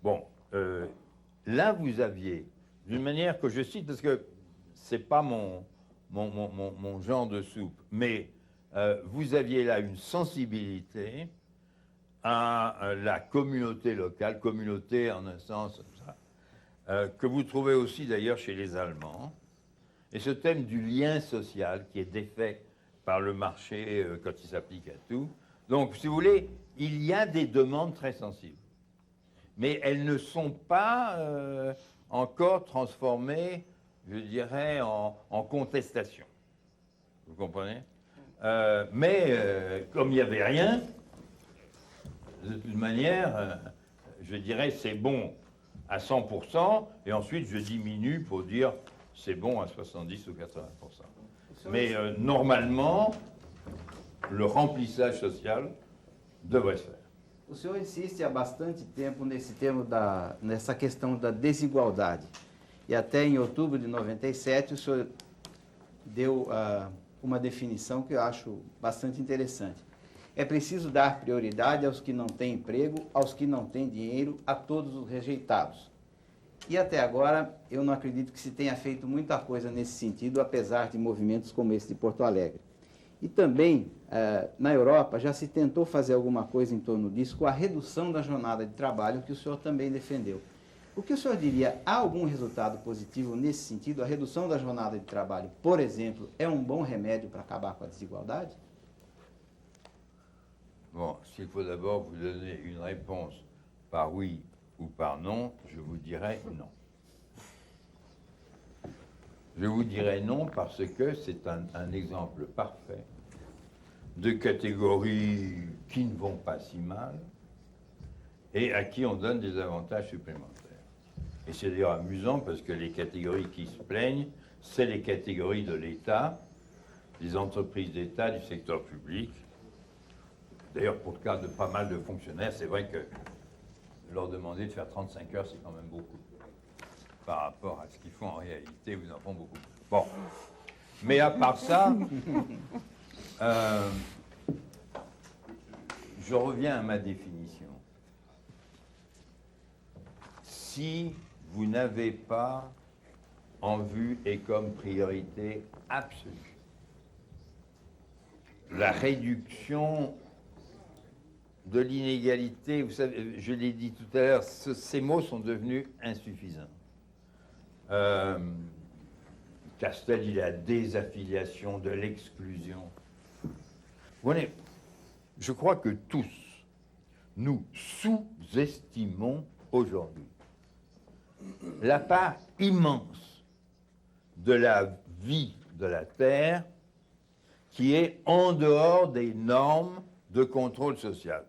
[SPEAKER 3] Bon, là vous aviez, d'une manière que je cite, parce que c'est pas mon genre de soupe, mais vous aviez là une sensibilité à la communauté locale, communauté en un sens que vous trouvez aussi d'ailleurs chez les Allemands. Et ce thème du lien social qui est défait par le marché quand il s'applique à tout. Donc, si vous voulez, il y a des demandes très sensibles. Mais elles ne sont pas encore transformées, je dirais, en contestation. Vous comprenez? Mais comme il n'y avait rien, de toute manière, je dirais c'est bon à 100%, et ensuite je diminue pour dire c'est bon à 70 ou 80%. Mais normalement, le remplissage social devrait se faire.
[SPEAKER 7] O senhor insiste há bastante tempo nessa questão da desigualdade. E até em outubro de 97 o senhor deu uma definição que eu acho bastante interessante. É preciso dar prioridade aos que não têm emprego, aos que não têm dinheiro, a todos os rejeitados. E até agora eu não acredito que se tenha feito muita coisa nesse sentido, apesar de movimentos como esse de Porto Alegre. E também, na Europa, já se tentou fazer alguma coisa em torno disso com a redução da jornada de trabalho, que o senhor também defendeu. O que o senhor diria, há algum resultado positivo nesse sentido? A redução da jornada de trabalho, por exemplo, é um bom remédio para acabar com a desigualdade?
[SPEAKER 3] Bon, s'il faut d'abord vous donner une réponse par oui ou par non, je vous dirais non. Je vous dirais non parce que c'est un exemple parfait de catégories qui ne vont pas si mal et à qui on donne des avantages supplémentaires. Et c'est d'ailleurs amusant parce que les catégories qui se plaignent, c'est les catégories de l'État, des entreprises d'État, du secteur public. D'ailleurs, pour le cas de pas mal de fonctionnaires, c'est vrai que leur demander de faire 35 heures, c'est quand même beaucoup. Par rapport à ce qu'ils font en réalité, vous en font beaucoup. Bon. Mais à part ça, je reviens à ma définition. Si vous n'avez pas en vue et comme priorité absolue la réduction de l'inégalité, vous savez, je l'ai dit tout à l'heure, ces mots sont devenus insuffisants. Castel, il a désaffiliation, de l'exclusion. Vous voyez, je crois que tous, nous sous-estimons aujourd'hui la part immense de la vie de la Terre qui est en dehors des normes de contrôle social.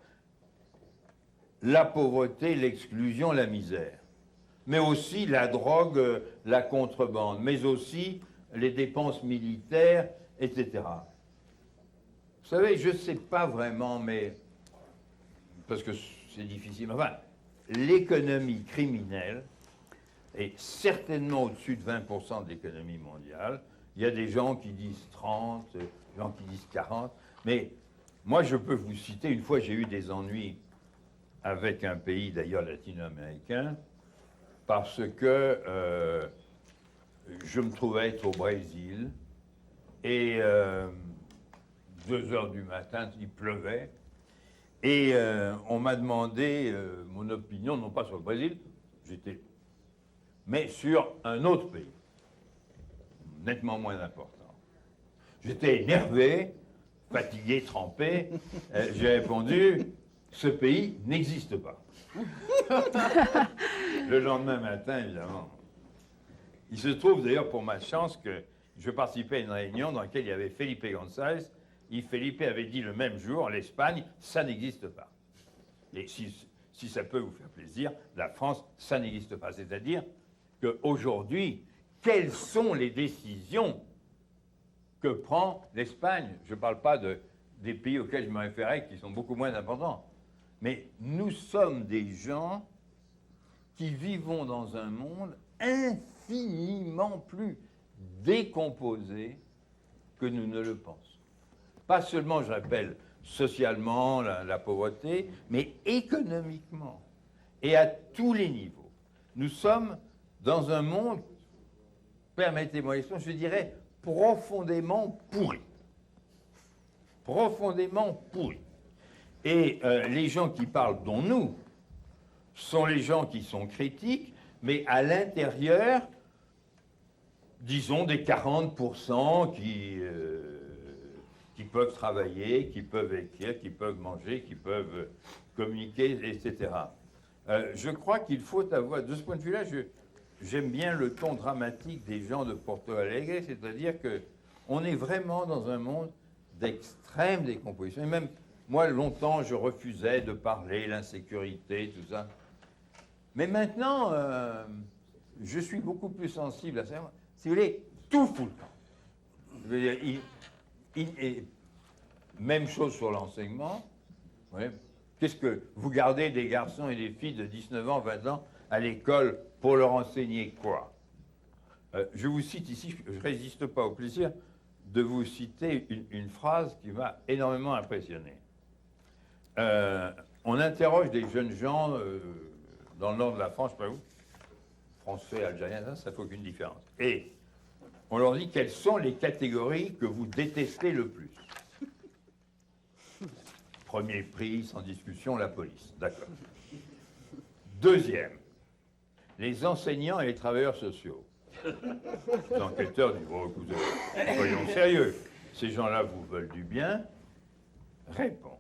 [SPEAKER 3] La pauvreté, l'exclusion, la misère, mais aussi la drogue, la contrebande, mais aussi les dépenses militaires, etc. Vous savez, je ne sais pas vraiment, mais parce que c'est difficile, enfin, l'économie criminelle est certainement au-dessus de 20% de l'économie mondiale. Il y a des gens qui disent 30, des gens qui disent 40, mais moi je peux vous citer, une fois j'ai eu des ennuis avec un pays d'ailleurs latino-américain, parce que je me trouvais être au Brésil, et 2 heures du matin, il pleuvait, et on m'a demandé mon opinion, non pas sur le Brésil, mais sur un autre pays, nettement moins important. J'étais énervé, fatigué, trempé, j'ai répondu, ce pays n'existe pas. Le lendemain matin, évidemment. Il se trouve d'ailleurs pour ma chance que je participais à une réunion dans laquelle il y avait Felipe González. Et Felipe avait dit le même jour, l'Espagne, ça n'existe pas. Et si ça peut vous faire plaisir, la France, ça n'existe pas. C'est-à-dire qu'aujourd'hui, quelles sont les décisions que prend l'Espagne? Je ne parle pas des pays auxquels je me référais, qui sont beaucoup moins importants. Mais nous sommes des gens qui vivons dans un monde infiniment plus décomposé que nous ne le pensons. Pas seulement, je rappelle, socialement, la pauvreté, mais économiquement et à tous les niveaux. Nous sommes dans un monde, permettez-moi l'expression, je dirais, profondément pourri. Profondément pourri. Et les gens qui parlent, dont nous, sont les gens qui sont critiques, mais à l'intérieur, disons des 40% qui peuvent travailler, qui peuvent écrire, qui peuvent manger, qui peuvent communiquer, etc. Je crois qu'il faut avoir, de ce point de vue-là, j'aime bien le ton dramatique des gens de Porto Alegre, c'est-à-dire qu'on est vraiment dans un monde d'extrême décomposition. Et même moi, longtemps, je refusais de parler, l'insécurité, tout ça. Mais maintenant, je suis beaucoup plus sensible à ça. Si vous voulez, tout fout le camp. Je veux dire, Même chose sur l'enseignement. Ouais. Qu'est-ce que vous gardez des garçons et des filles de 19 ans, 20 ans à l'école pour leur enseigner quoi? Je vous cite ici, je ne résiste pas au plaisir de vous citer une phrase qui m'a énormément impressionné. On interroge des jeunes gens dans le nord de la France, je sais pas où, français, algériens, ça ne fait aucune différence. Et on leur dit quelles sont les catégories que vous détestez le plus. Premier prix, sans discussion, la police. D'accord. Deuxième, les enseignants et les travailleurs sociaux. Les enquêteurs disent, bon, écoutez, soyons sérieux. Ces gens-là vous veulent du bien? Réponse.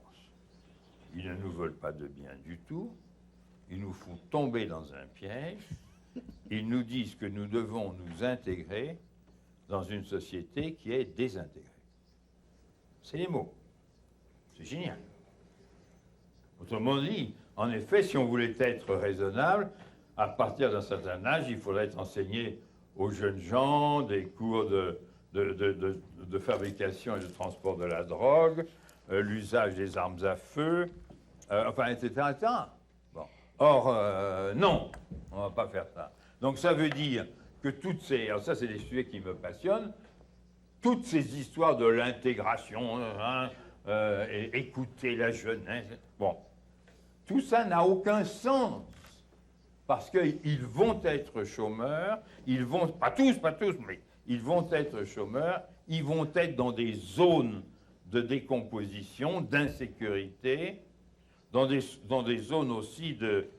[SPEAKER 3] Ils ne nous veulent pas de bien du tout. Ils nous font tomber dans un piège. Ils nous disent que nous devons nous intégrer dans une société qui est désintégrée. C'est les mots. C'est génial. Autrement dit, en effet, si on voulait être raisonnable, à partir d'un certain âge, il faudrait enseigner aux jeunes gens des cours de fabrication et de transport de la drogue, l'usage des armes à feu, enfin, etc. etc. Bon. Or, non, on ne va pas faire ça. Donc ça veut dire que toutes ces... Alors ça, c'est des sujets qui me passionnent. Toutes ces histoires de l'intégration, et écouter la jeunesse, bon, tout ça n'a aucun sens. Parce qu'ils vont être chômeurs, ils vont, pas tous, mais ils vont être chômeurs, ils vont être dans des zones de décomposition, d'insécurité, dans des zones aussi de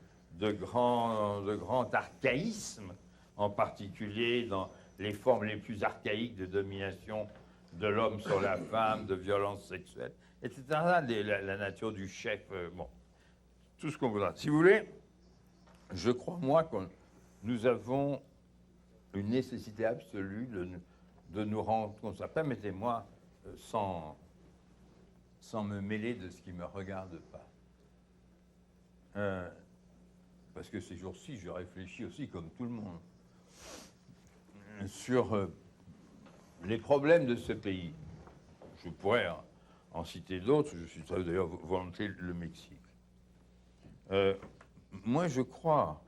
[SPEAKER 3] grand archaïsme, en particulier dans les formes les plus archaïques de domination de l'homme sur la femme, de violence sexuelle, etc. La nature du chef, bon, tout ce qu'on voudra. Si vous voulez, je crois, moi, que nous avons une nécessité absolue de nous rendre compte. Ça, permettez-moi, sans me mêler de ce qui ne me regarde pas. Parce que ces jours-ci, je réfléchis aussi, comme tout le monde, sur les problèmes de ce pays. Je pourrais en citer d'autres, je suis d'ailleurs volontiers le Mexique. Moi, je crois,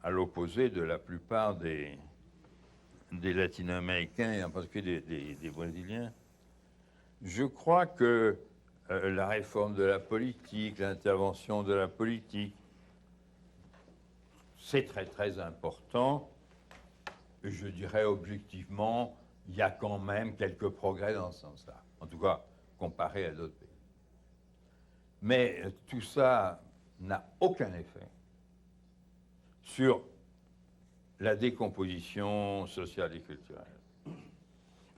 [SPEAKER 3] à l'opposé de la plupart des Latino-Américains, et en particulier des Brésiliens, je crois que la réforme de la politique, l'intervention de la politique, c'est très très important. Je dirais objectivement, il y a quand même quelques progrès dans ce sens-là, en tout cas comparé à d'autres pays. Mais tout ça n'a aucun effet sur la décomposition sociale et culturelle.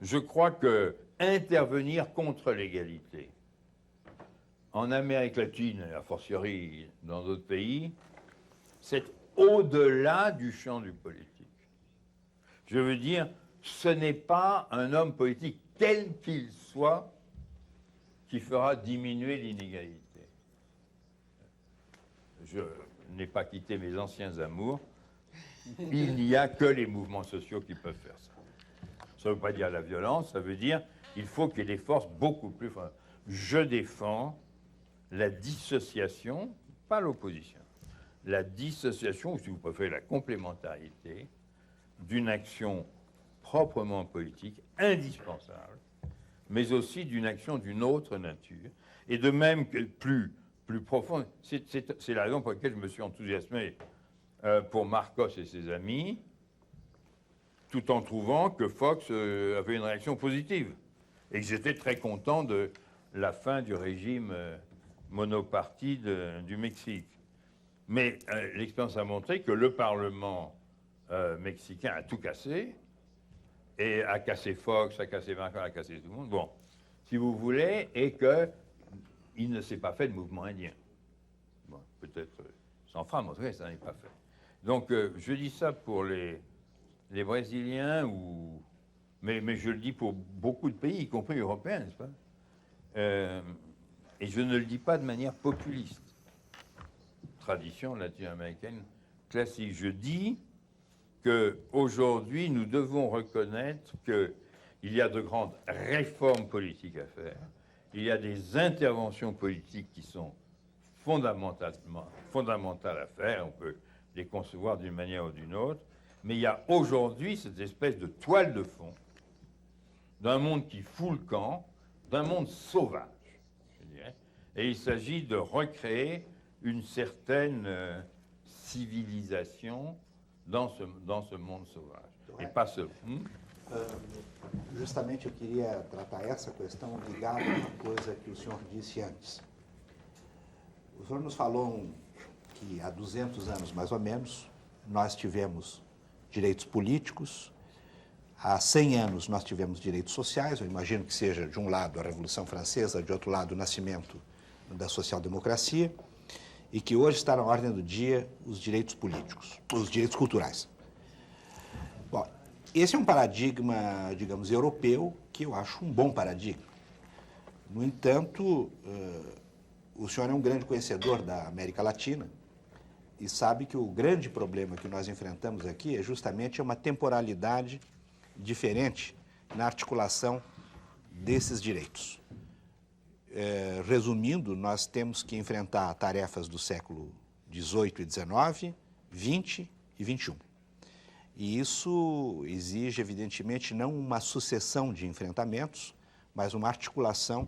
[SPEAKER 3] Je crois que intervenir contre l'égalité en Amérique latine, et a fortiori dans d'autres pays, c'est au-delà du champ du politique. Je veux dire, ce n'est pas un homme politique, quel qu'il soit, qui fera diminuer l'inégalité. Je n'ai pas quitté mes anciens amours. Il n'y a que les mouvements sociaux qui peuvent faire ça. Ça ne veut pas dire la violence, ça veut dire qu'il faut qu'il y ait des forces beaucoup plus... Enfin, je défends la dissociation, pas l'opposition, la dissociation, ou si vous préférez la complémentarité, d'une action proprement politique, indispensable, mais aussi d'une action d'une autre nature, et de même que plus profonde. C'est la raison pour laquelle je me suis enthousiasmé pour Marcos et ses amis, tout en trouvant que Fox avait une réaction positive, et que j'étais très content de la fin du régime monoparti du Mexique. Mais l'expérience a montré que le Parlement mexicain a tout cassé, et a cassé Fox, a cassé Marcos, a cassé tout le monde, bon, si vous voulez, et qu'il ne s'est pas fait de mouvement indien. Bon, peut-être sans fera, mais en tout cas, ça n'est pas fait. Donc, je dis ça pour les Brésiliens, mais je le dis pour beaucoup de pays, y compris européens, n'est-ce pas? Et je ne le dis pas de manière populiste. Tradition latino-américaine classique. Je dis qu'aujourd'hui, nous devons reconnaître qu'il y a de grandes réformes politiques à faire, il y a des interventions politiques qui sont fondamentales à faire, on peut les concevoir d'une manière ou d'une autre, mais il y a aujourd'hui cette espèce de toile de fond d'un monde qui fout le camp, d'un monde sauvage, je dirais, et il s'agit de recréer une certaine civilisation dans ce monde sauvage, et pas ce...
[SPEAKER 8] Justamente eu queria tratar essa questão ligada a uma coisa que o senhor disse antes. O senhor nos falou que há 200 anos, mais ou menos, nós tivemos direitos políticos, há 100 anos nós tivemos direitos sociais, eu imagino que seja de um lado a Revolução Francesa, de outro lado o nascimento da social-democracia, e que hoje está na ordem do dia os direitos políticos, os direitos culturais. Bom, esse é um paradigma, digamos, europeu, que eu acho um bom paradigma. No entanto, o senhor é um grande conhecedor da América Latina e sabe que o grande problema que nós enfrentamos aqui é justamente uma temporalidade diferente na articulação desses direitos. Resumindo, nós temos que enfrentar tarefas do século XVIII e XIX, XX e XXI. E isso exige, evidentemente, não uma sucessão de enfrentamentos, mas uma articulação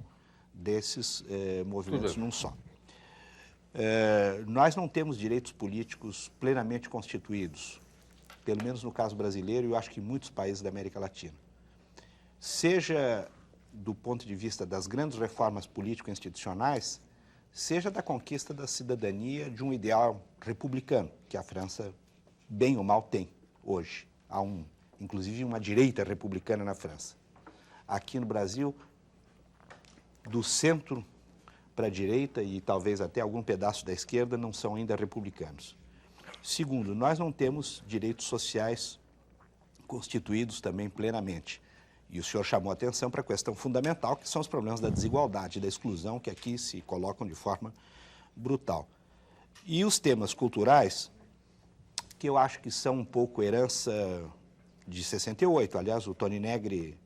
[SPEAKER 8] desses movimentos num só. Nós não temos direitos políticos plenamente constituídos, pelo menos no caso brasileiro e eu acho que em muitos países da América Latina. Seja do ponto de vista das grandes reformas político-institucionais, seja da conquista da cidadania de um ideal republicano, que a França, bem ou mal, tem hoje. Há inclusive uma direita republicana na França. Aqui no Brasil, do centro para a direita e talvez até algum pedaço da esquerda não são ainda republicanos. Segundo, nós não temos direitos sociais constituídos também plenamente. E o senhor chamou a atenção para a questão fundamental, que são os problemas da desigualdade, da exclusão, que aqui se colocam de forma brutal. E os temas culturais, que eu acho que são um pouco herança de 68. Aliás, o Tony Negri,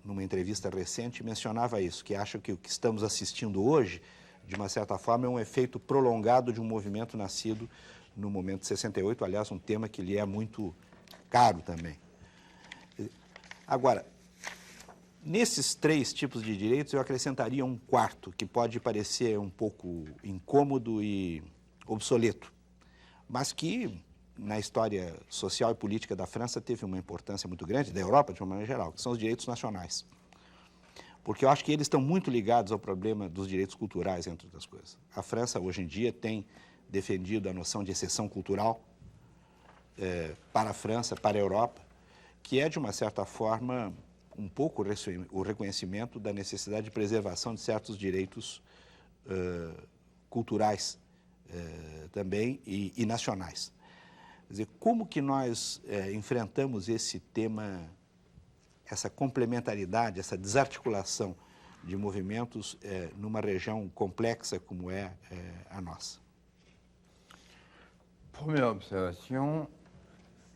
[SPEAKER 8] numa entrevista recente, mencionava isso, que acha que o que estamos assistindo hoje, de uma certa forma, é um efeito prolongado de um movimento nascido no momento de 68, aliás, um tema que lhe é muito caro também. Agora, nesses três tipos de direitos, eu acrescentaria um quarto, que pode parecer um pouco incômodo e obsoleto, mas que, na história social e política da França, teve uma importância muito grande, da Europa, de uma maneira geral, que são os direitos nacionais. Porque eu acho que eles estão muito ligados ao problema dos direitos culturais, entre outras coisas. A França, hoje em dia, tem defendido a noção de exceção cultural para a França, para a Europa, que é, de uma certa forma, um pouco o reconhecimento da necessidade de preservação de certos direitos culturais também e nacionais. Quer dizer, como que nós enfrentamos esse tema, essa complementaridade, essa desarticulação de movimentos numa região complexa como é a nossa?
[SPEAKER 3] Première observation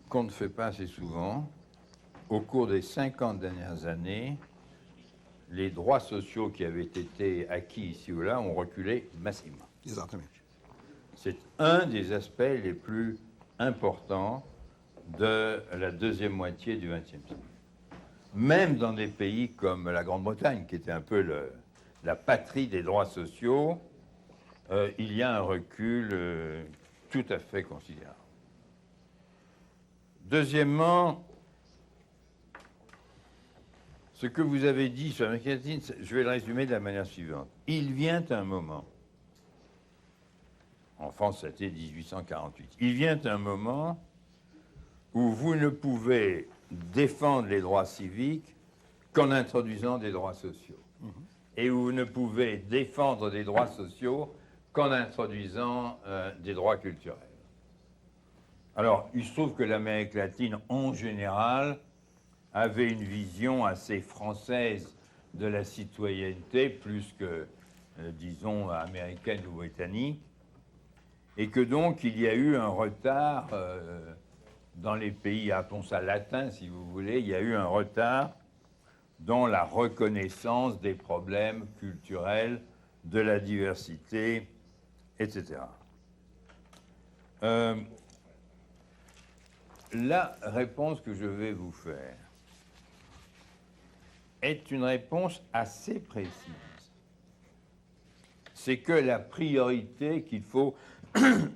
[SPEAKER 3] qu'on ne fait pas assez souvent. Au cours des 50 dernières années, les droits sociaux qui avaient été acquis ici ou là ont reculé massivement.
[SPEAKER 8] Exatamente.
[SPEAKER 3] C'est un des aspects les plus importants de la deuxième moitié du XXe siècle. Même dans des pays comme la Grande-Bretagne, qui était un peu la patrie des droits sociaux, il y a un recul tout à fait considérable. Deuxièmement, ce que vous avez dit sur l'Amérique latine, je vais le résumer de la manière suivante. Il vient un moment, en France c'était 1848, il vient un moment où vous ne pouvez défendre les droits civiques qu'en introduisant des droits sociaux. Et où vous ne pouvez défendre des droits sociaux qu'en introduisant des droits culturels. Alors, il se trouve que l'Amérique latine, en général, avait une vision assez française de la citoyenneté, plus que, disons, américaine ou britannique, et que donc il y a eu un retard dans les pays, appelons ça latins si vous voulez, il y a eu un retard dans la reconnaissance des problèmes culturels, de la diversité, etc. La réponse que je vais vous faire est une réponse assez précise. C'est que la priorité qu'il faut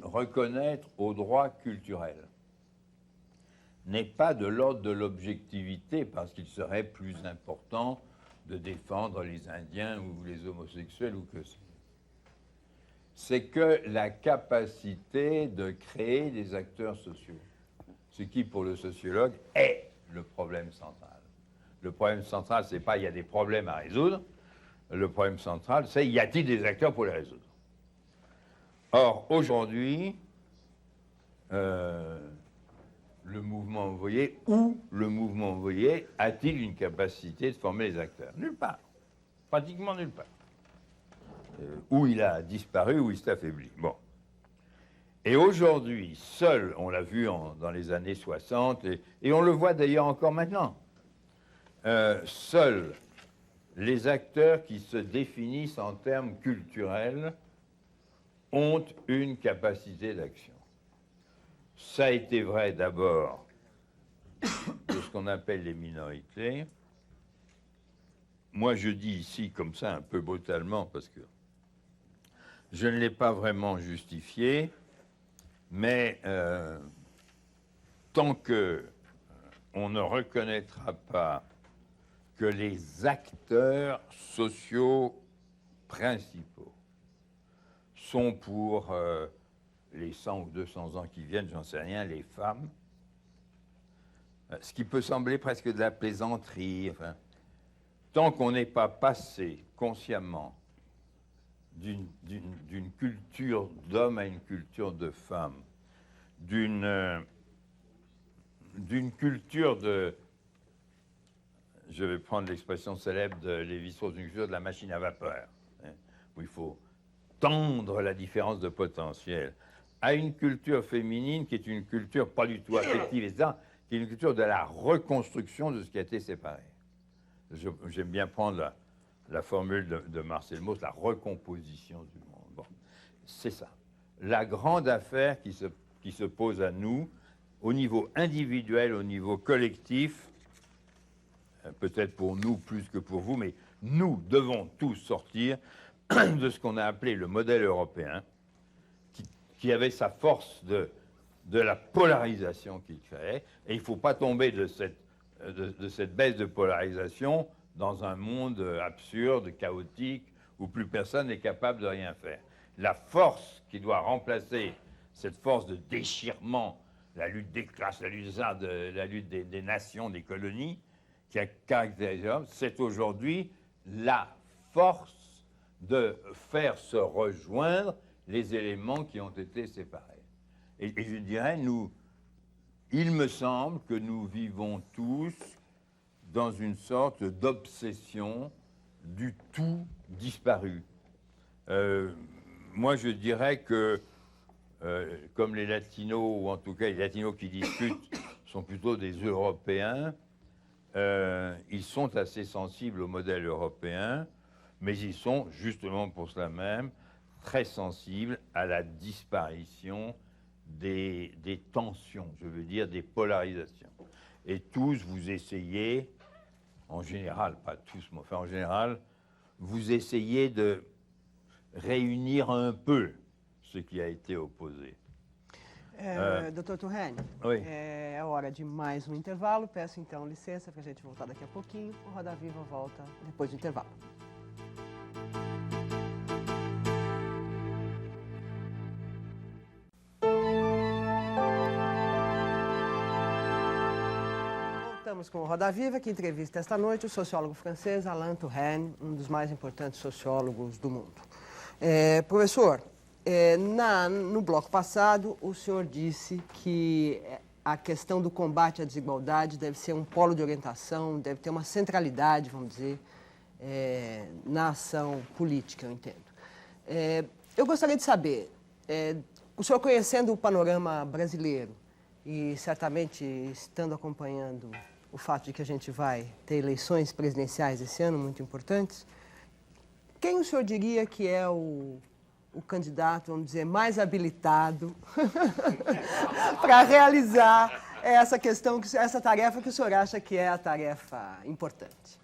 [SPEAKER 3] reconnaître aux droits culturels n'est pas de l'ordre de l'objectivité, parce qu'il serait plus important de défendre les Indiens ou les homosexuels ou que sais-je. C'est que la capacité de créer des acteurs sociaux, ce qui, pour le sociologue, est le problème central. Le problème central, c'est pas il y a des problèmes à résoudre. Le problème central, c'est y a-t-il des acteurs pour les résoudre. Or, aujourd'hui, le mouvement ouvrier, a-t-il une capacité de former les acteurs? Nulle part. Pratiquement nulle part. Où il a disparu, où il s'est affaibli. Bon. Et aujourd'hui, seul, on l'a vu dans les années 60, et on le voit d'ailleurs encore maintenant, seuls les acteurs qui se définissent en termes culturels ont une capacité d'action. Ça a été vrai d'abord de ce qu'on appelle les minorités. Moi, je dis ici, comme ça, un peu brutalement, parce que je ne l'ai pas vraiment justifié, mais tant qu'on ne reconnaîtra pas que les acteurs sociaux principaux sont pour les 100 ou 200 ans qui viennent, j'en sais rien, les femmes, ce qui peut sembler presque de la plaisanterie, enfin, tant qu'on n'est pas passé consciemment d'une culture d'homme à une culture de femme, d'une culture de, je vais prendre l'expression célèbre de Lévi-Strauss, une culture de la machine à vapeur, hein, où il faut tendre la différence de potentiel, à une culture féminine qui est une culture pas du tout affective, etc., qui est une culture de la reconstruction de ce qui a été séparé. J'aime bien prendre la formule de Marcel Mauss, la recomposition du monde. Bon, c'est ça. La grande affaire qui se pose à nous, au niveau individuel, au niveau collectif, peut-être pour nous plus que pour vous, mais nous devons tous sortir de ce qu'on a appelé le modèle européen, qui avait sa force de la polarisation qu'il créait, et il ne faut pas tomber de cette baisse de polarisation dans un monde absurde, chaotique, où plus personne n'est capable de rien faire. La force qui doit remplacer cette force de déchirement, la lutte des classes, la lutte des arts, la lutte des nations, des colonies, qui a caractérisé l'homme, c'est aujourd'hui la force de faire se rejoindre les éléments qui ont été séparés. Et je dirais, il me semble que nous vivons tous dans une sorte d'obsession du tout disparu. Moi, je dirais que, comme les latinos, ou en tout cas les latinos qui discutent, sont plutôt des Européens, ils sont assez sensibles au modèle européen, mais ils sont, justement pour cela même, très sensibles à la disparition des tensions, je veux dire des polarisations. Et tous, vous essayez, en général, pas tous, mais enfin en général, vous essayez de réunir un peu ce qui a été opposé.
[SPEAKER 1] Dr. Turrene,
[SPEAKER 3] Oi.
[SPEAKER 1] é hora de mais um intervalo. Peço então licença para a gente voltar daqui a pouquinho. O Roda Viva volta depois do intervalo. Voltamos com o Roda Viva, que entrevista esta noite o sociólogo francês Alain Touraine, um dos mais importantes sociólogos do mundo. Professor, no bloco passado, o senhor disse que a questão do combate à desigualdade deve ser um polo de orientação, deve ter uma centralidade, vamos dizer, na ação política, eu entendo. Eu gostaria de saber, o senhor conhecendo o panorama brasileiro e certamente estando acompanhando o fato de que a gente vai ter eleições presidenciais esse ano, muito importantes, quem o senhor diria que é o candidato, vamos dizer, mais habilitado para realizar essa tarefa que o senhor acha que é a tarefa importante?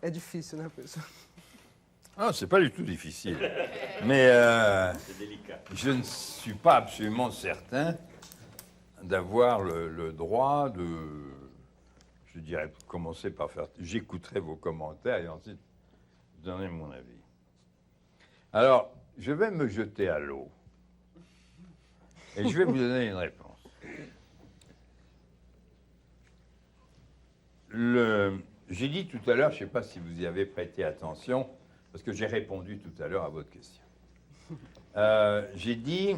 [SPEAKER 1] É difícil, né, professor?
[SPEAKER 3] Non, c'est pas du tout difficile. Mais je ne suis pas absolument certain d'avoir le droit de, je dirais, commencer par faire... J'écouterai vos commentaires et ensuite donner mon avis. Alors, je vais me jeter à l'eau et je vais vous donner une réponse. J'ai dit tout à l'heure, je ne sais pas si vous y avez prêté attention, parce que j'ai répondu tout à l'heure à votre question. J'ai dit,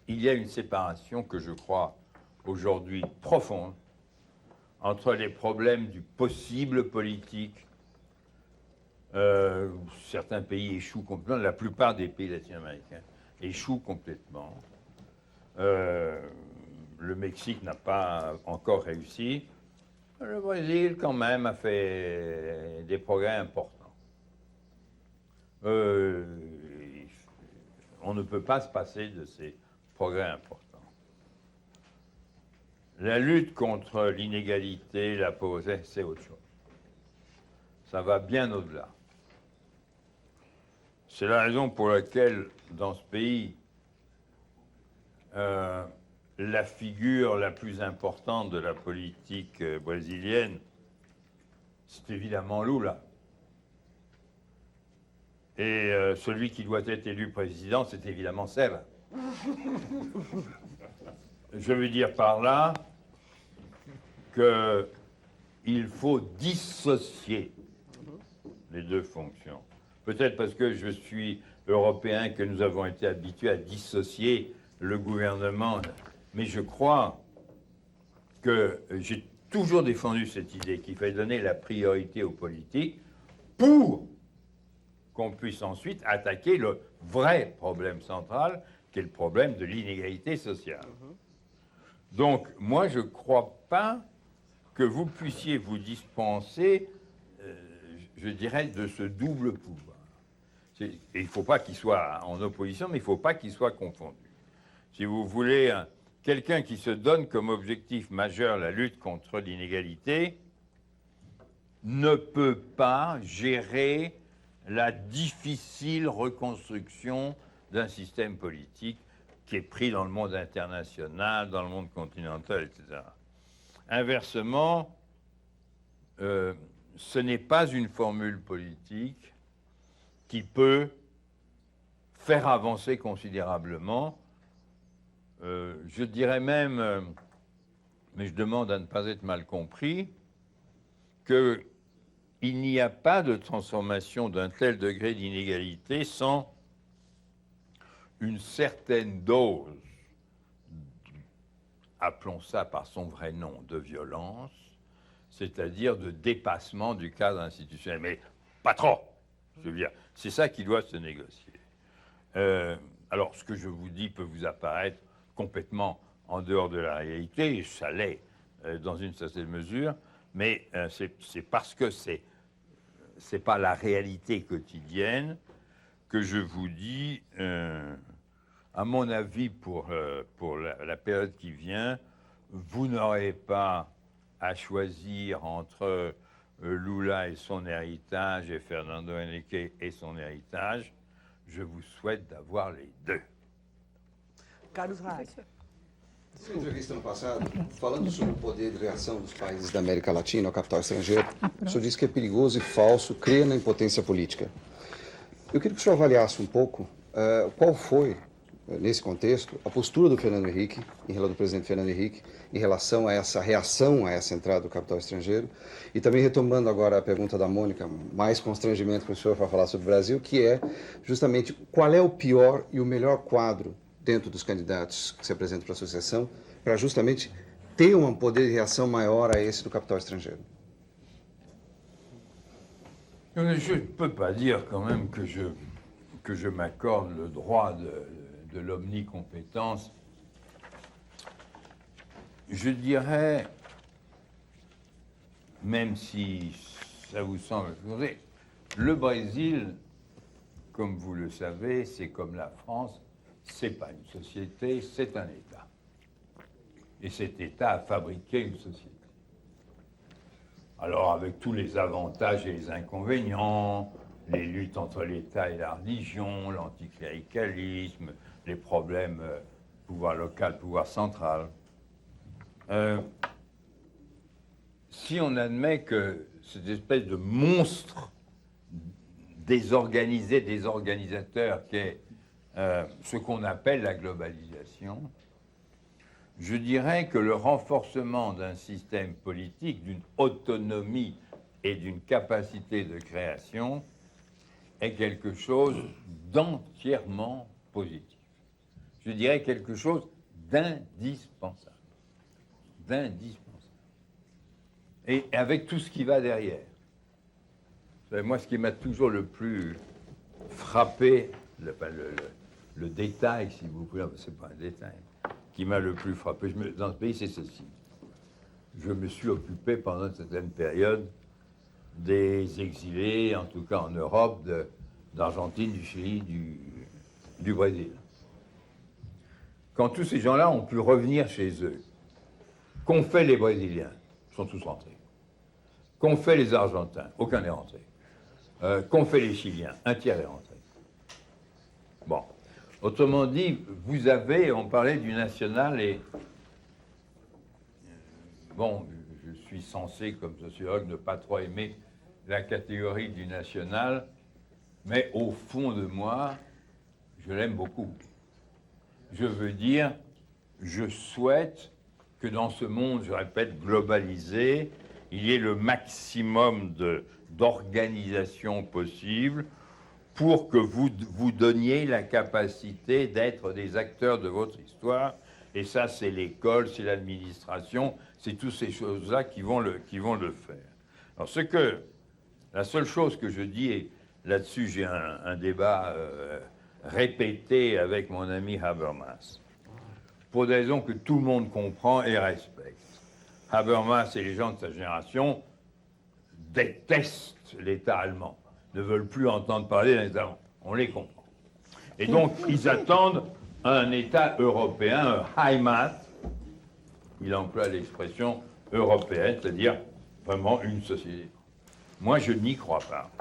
[SPEAKER 3] il y a une séparation que je crois aujourd'hui profonde entre les problèmes du possible politique. Certains pays échouent complètement, la plupart des pays latino-américains échouent complètement. Le Mexique n'a pas encore réussi. Le Brésil, quand même, a fait des progrès importants. On ne peut pas se passer de ces progrès importants. La lutte contre l'inégalité, la pauvreté, c'est autre chose. Ça va bien au-delà. C'est la raison pour laquelle, dans ce pays, la figure la plus importante de la politique brésilienne, c'est évidemment Lula. Et celui qui doit être élu président, c'est évidemment Serra. Je veux dire par là qu'il faut dissocier les deux fonctions. Peut-être parce que je suis européen que nous avons été habitués à dissocier le gouvernement. Mais je crois que j'ai toujours défendu cette idée qu'il fallait donner la priorité aux politiques pour qu'on puisse ensuite attaquer le vrai problème central, qui est le problème de l'inégalité sociale. Donc, moi, je ne crois pas que vous puissiez vous dispenser, je dirais, de ce double pouvoir. Il ne faut pas qu'il soit en opposition, mais il ne faut pas qu'il soit confondu. Si vous voulez, quelqu'un qui se donne comme objectif majeur la lutte contre l'inégalité ne peut pas gérer la difficile reconstruction d'un système politique qui est pris dans le monde international, dans le monde continental, etc. Inversement, ce n'est pas une formule politique qui peut faire avancer considérablement. Je dirais même, mais je demande à ne pas être mal compris, qu'il n'y a pas de transformation d'un tel degré d'inégalité sans une certaine dose, appelons ça par son vrai nom, de violence, c'est-à-dire de dépassement du cadre institutionnel. Mais pas trop, je veux dire. C'est ça qui doit se négocier. Alors, ce que je vous dis peut vous apparaître complètement en dehors de la réalité, et ça l'est dans une certaine mesure, mais c'est parce que c'est pas la réalité quotidienne que je vous dis, à mon avis, pour la période qui vient, vous n'aurez pas à choisir entre Lula et son héritage et Fernando Henrique et son héritage. Je vous souhaite d'avoir les deux.
[SPEAKER 1] Carlos Reis.
[SPEAKER 9] Em entrevista no passado, falando sobre o poder de reação dos países da América Latina ao capital estrangeiro, o senhor disse que é perigoso e falso crer na impotência política. Eu queria que o senhor avaliasse um pouco qual foi, nesse contexto, a postura do Fernando Henrique, do presidente Fernando Henrique, em relação a essa reação a essa entrada do capital estrangeiro, e também retomando agora a pergunta da Mônica, mais constrangimento para o senhor para falar sobre o Brasil, que é justamente qual é o pior e o melhor quadro dentro dos candidatos que se apresentam para a associação, para justamente ter um poder de reação maior a esse do capital estrangeiro.
[SPEAKER 3] Je ne peux pas dire quand même que je m'accorde le droit de l'omnicompétence. Je dirais même si ça vous semble... Le Brésil, comme vous le savez, c'est comme la France, c'est pas une société, c'est un État. Et cet État a fabriqué une société. Alors, avec tous les avantages et les inconvénients, les luttes entre l'État et la religion, l'anticléricalisme, les problèmes pouvoir local, pouvoir central. Si on admet que cette espèce de monstre désorganisé, désorganisateur, qui est ce qu'on appelle la globalisation, je dirais que le renforcement d'un système politique, d'une autonomie et d'une capacité de création est quelque chose d'entièrement positif. Je dirais quelque chose d'indispensable. D'indispensable. Et avec tout ce qui va derrière. Vous savez, moi, ce qui m'a toujours le plus frappé, le détail, si vous voulez, c'est pas un détail, qui m'a le plus frappé dans ce pays, c'est ceci. Je me suis occupé pendant une certaine période des exilés, en tout cas en Europe, d'Argentine, du Chili, du Brésil. Quand tous ces gens-là ont pu revenir chez eux, qu'ont fait les Brésiliens? Ils sont tous rentrés. Qu'ont fait les Argentins? Aucun n'est rentré. Qu'ont fait les Chiliens? Un tiers est rentré. Bon. Autrement dit, vous avez, on parlait du national et... Bon, je suis censé, comme sociologue, ne pas trop aimer la catégorie du national, mais au fond de moi, je l'aime beaucoup. Je veux dire, je souhaite que dans ce monde, je répète, globalisé, il y ait le maximum d'organisation possible pour que vous donniez la capacité d'être des acteurs de votre histoire. Et ça, c'est l'école, c'est l'administration, c'est toutes ces choses-là qui vont le faire. Alors, la seule chose que je dis, et là-dessus j'ai un débat répété avec mon ami Habermas, pour des raisons que tout le monde comprend et respecte. Habermas et les gens de sa génération détestent l'État allemand, ne veulent plus entendre parler d'un État allemand. On les comprend. Et donc, ils attendent un État européen, un Heimat, il emploie l'expression européenne, c'est-à-dire vraiment une société. Moi, je n'y crois pas.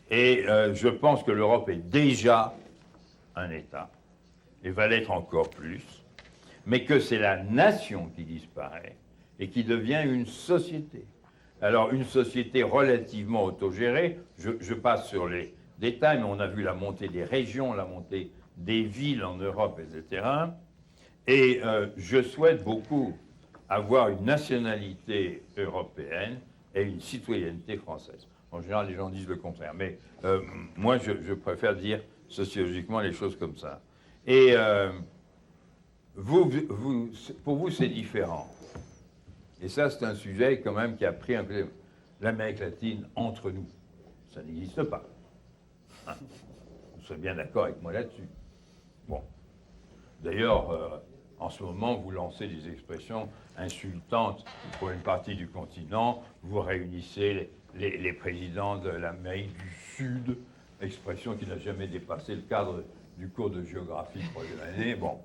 [SPEAKER 3] Et je pense que l'Europe est déjà un État, et va l'être encore plus, mais que c'est la nation qui disparaît et qui devient une société. Alors, une société relativement autogérée, je passe sur les détails, mais on a vu la montée des régions, la montée des villes en Europe, etc. Et je souhaite beaucoup avoir une nationalité européenne et une citoyenneté française. En général, les gens disent le contraire, mais moi, je préfère dire sociologiquement les choses comme ça. Et pour vous, c'est différent. Et ça, c'est un sujet quand même qui a pris un peu l'Amérique latine entre nous. Ça n'existe pas. Hein? Vous serez bien d'accord avec moi là-dessus. Bon. D'ailleurs, en ce moment, vous lancez des expressions insultantes pour une partie du continent. Vous réunissez les présidents de l'Amérique du Sud, expression qui n'a jamais dépassé le cadre du cours de géographie de troisième année. Bon.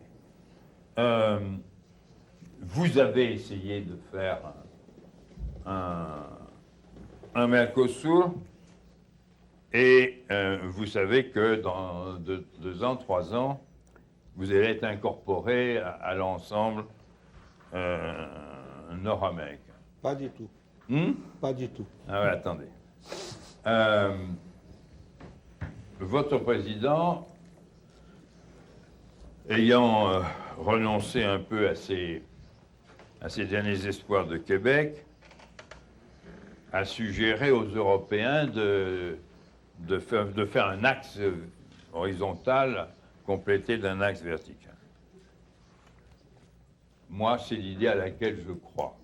[SPEAKER 3] Vous avez essayé de faire un Mercosur et vous savez que dans 2 ans, 3 ans, vous allez être incorporé à l'ensemble nord-américain.
[SPEAKER 8] Pas du tout. Pas du tout.
[SPEAKER 3] Ah ouais, attendez. Votre président, ayant renoncé un peu à ses derniers espoirs de Québec, a suggéré aux Européens de faire un axe horizontal complété d'un axe vertical. Moi, c'est l'idée à laquelle je crois.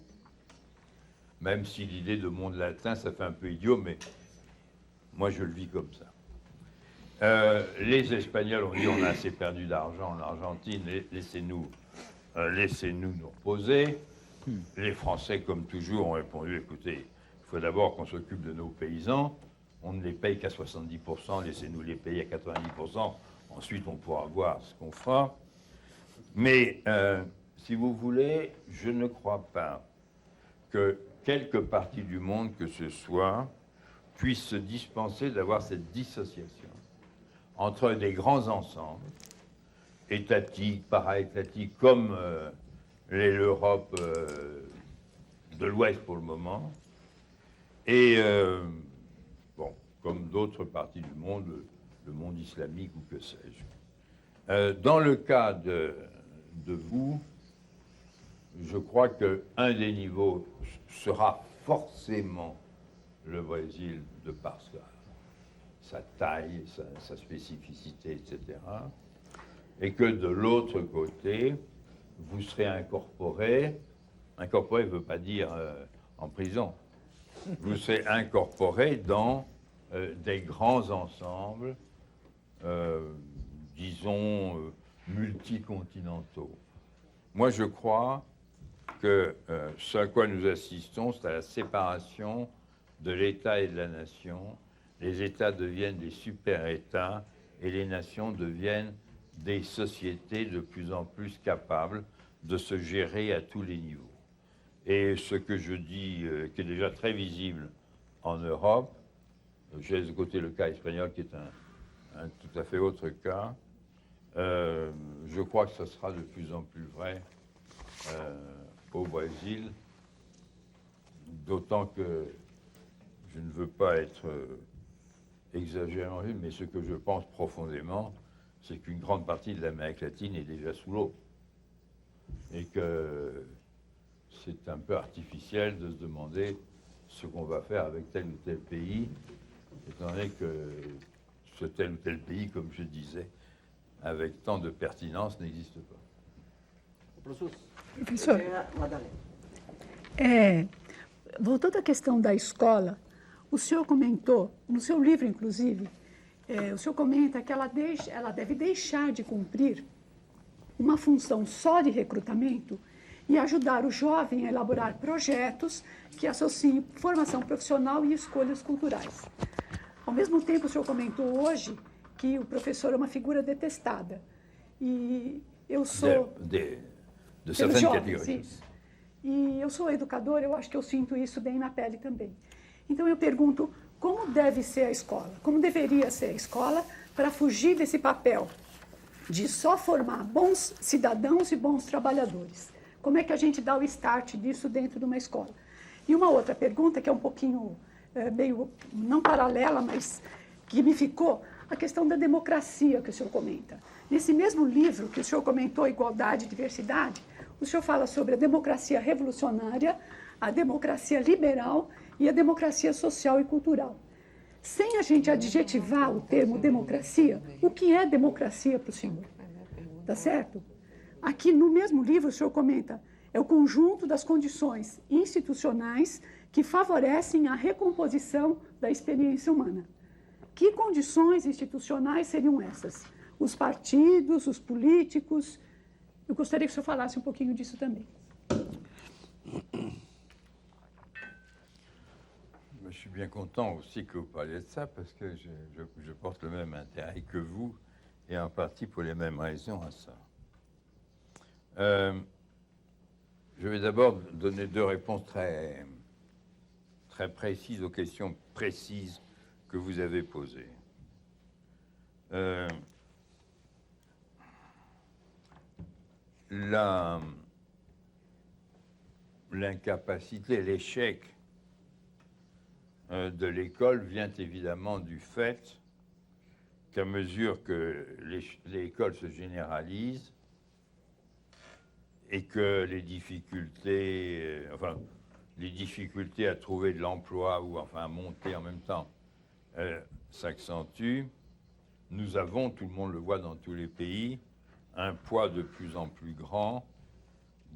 [SPEAKER 3] Même si l'idée de monde latin, ça fait un peu idiot, mais moi, je le vis comme ça. Les Espagnols ont dit on a assez perdu d'argent en Argentine, laissez-nous nous reposer. Les Français, comme toujours, ont répondu, écoutez, il faut d'abord qu'on s'occupe de nos paysans. On ne les paye qu'à 70%, laissez-nous les payer à 90%. Ensuite, on pourra voir ce qu'on fera. Mais, si vous voulez, je ne crois pas que quelque partie du monde que ce soit puisse se dispenser d'avoir cette dissociation entre des grands ensembles, étatiques, para-étatiques, comme l'est l'Europe de l'Ouest pour le moment, et bon, comme d'autres parties du monde, le monde islamique ou que sais-je. Dans le cas de vous, je crois qu'un des niveaux sera forcément le Brésil de par sa taille, sa spécificité, etc. Et que de l'autre côté, vous serez incorporé ne veut pas dire en prison, vous serez incorporé dans des grands ensembles, disons, multicontinentaux. Moi, je crois que ce à quoi nous assistons, c'est à la séparation de l'État et de la nation. Les États deviennent des super-États et les nations deviennent des sociétés de plus en plus capables de se gérer à tous les niveaux. Et ce que je dis, qui est déjà très visible en Europe, j'ai de côté le cas espagnol qui est un tout à fait autre cas, je crois que ce sera de plus en plus vrai au Brésil, d'autant que je ne veux pas être exagérant, mais ce que je pense profondément, c'est qu'une grande partie de l'Amérique latine est déjà sous l'eau. Et que c'est un peu artificiel de se demander ce qu'on va faire avec tel ou tel pays, étant donné que ce tel ou tel pays, comme je disais, avec tant de pertinence, n'existe pas.
[SPEAKER 10] Professor, voltando à questão da escola, o senhor comentou, no seu livro, inclusive, o senhor comenta que ela deve deixar de cumprir uma função só de recrutamento e ajudar o jovem a elaborar projetos que associem formação profissional e escolhas culturais. Ao mesmo tempo, o senhor comentou hoje que o professor é uma figura detestada. E eu sou...
[SPEAKER 3] De certaines catégories.
[SPEAKER 10] Isso. E eu sou educadora, eu acho que eu sinto isso bem na pele também. Então eu pergunto, como deve ser a escola? Como deveria ser a escola para fugir desse papel de só formar bons cidadãos e bons trabalhadores? Como é que a gente dá o start disso dentro de uma escola? E uma outra pergunta, que é um pouquinho meio, não paralela, mas que me ficou, a questão da democracia que o senhor comenta. Nesse mesmo livro que o senhor comentou, Igualdade e Diversidade, o senhor fala sobre a democracia revolucionária, a democracia liberal e a democracia social e cultural. Sem a gente adjetivar o termo democracia, o que é democracia para o senhor? Tá certo? Aqui no mesmo livro o senhor comenta, é o conjunto das condições institucionais que favorecem a recomposição da experiência humana. Que condições institucionais seriam essas? Os partidos, os políticos? Eu gostaria que o senhor falasse um pouquinho disso também.
[SPEAKER 3] Je suis bien content aussi que vous parliez de ça, parce que je porte le même intérêt que vous, et en partie pour les mêmes raisons à ça. Je vais d'abord donner deux réponses très précises aux questions précises que vous avez posées. L'incapacité, l'échec de l'école vient évidemment du fait qu'à mesure que l'école se généralise et que les difficultés à trouver de l'emploi ou enfin à monter en même temps s'accentuent, nous avons, tout le monde le voit dans tous les pays, un poids de plus en plus grand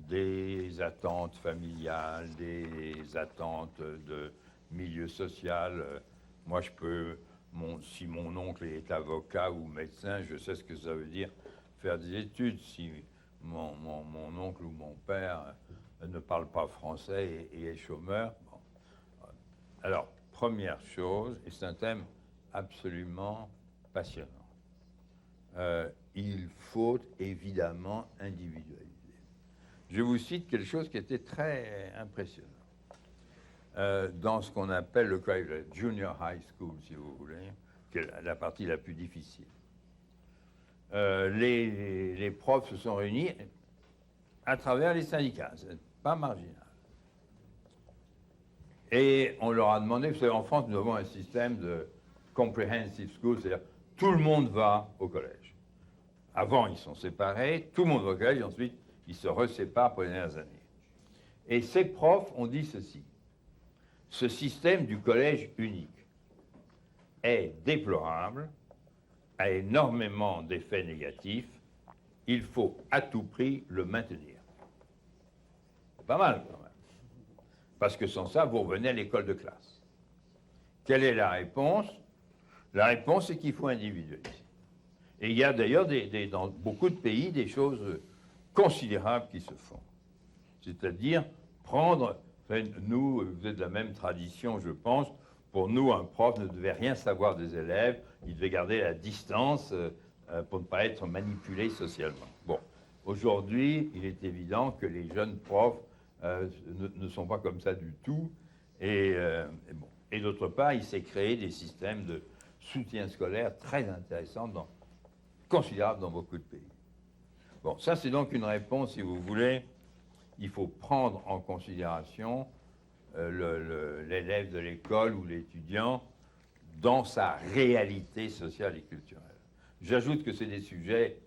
[SPEAKER 3] des attentes familiales, des attentes de milieu social. Moi, si mon oncle est avocat ou médecin, je sais ce que ça veut dire faire des études. Si mon oncle ou mon père ne parle pas français et est chômeur. Bon. Alors, première chose, et c'est un thème absolument passionnant, il faut évidemment individualiser. Je vous cite quelque chose qui était très impressionnant. Dans ce qu'on appelle le junior high school, si vous voulez, qui est la partie la plus difficile. Les profs se sont réunis à travers les syndicats, c'est pas marginal. Et on leur a demandé, vous savez, en France, nous avons un système de comprehensive school, c'est-à-dire tout le monde va au collège. Avant, ils sont séparés, tout le monde va au collège, et ensuite, ils se reséparent pour les dernières années. Et ces profs ont dit ceci: ce système du collège unique est déplorable, a énormément d'effets négatifs, il faut à tout prix le maintenir. Pas mal quand même. Parce que sans ça, vous revenez à l'école de classe. Quelle est la réponse? La réponse, c'est qu'il faut individualiser. Et il y a d'ailleurs dans beaucoup de pays des choses considérables qui se font. C'est-à-dire prendre, nous, vous êtes de la même tradition, je pense, pour nous, un prof ne devait rien savoir des élèves, il devait garder la distance pour ne pas être manipulé socialement. Bon, aujourd'hui, il est évident que les jeunes profs ne sont pas comme ça du tout. Et d'autre part, il s'est créé des systèmes de soutien scolaire très intéressants, considérables dans beaucoup de pays. Bon, ça c'est donc une réponse, si vous voulez. Il faut prendre en considération l'élève de l'école ou l'étudiant dans sa réalité sociale et culturelle. J'ajoute que c'est des sujets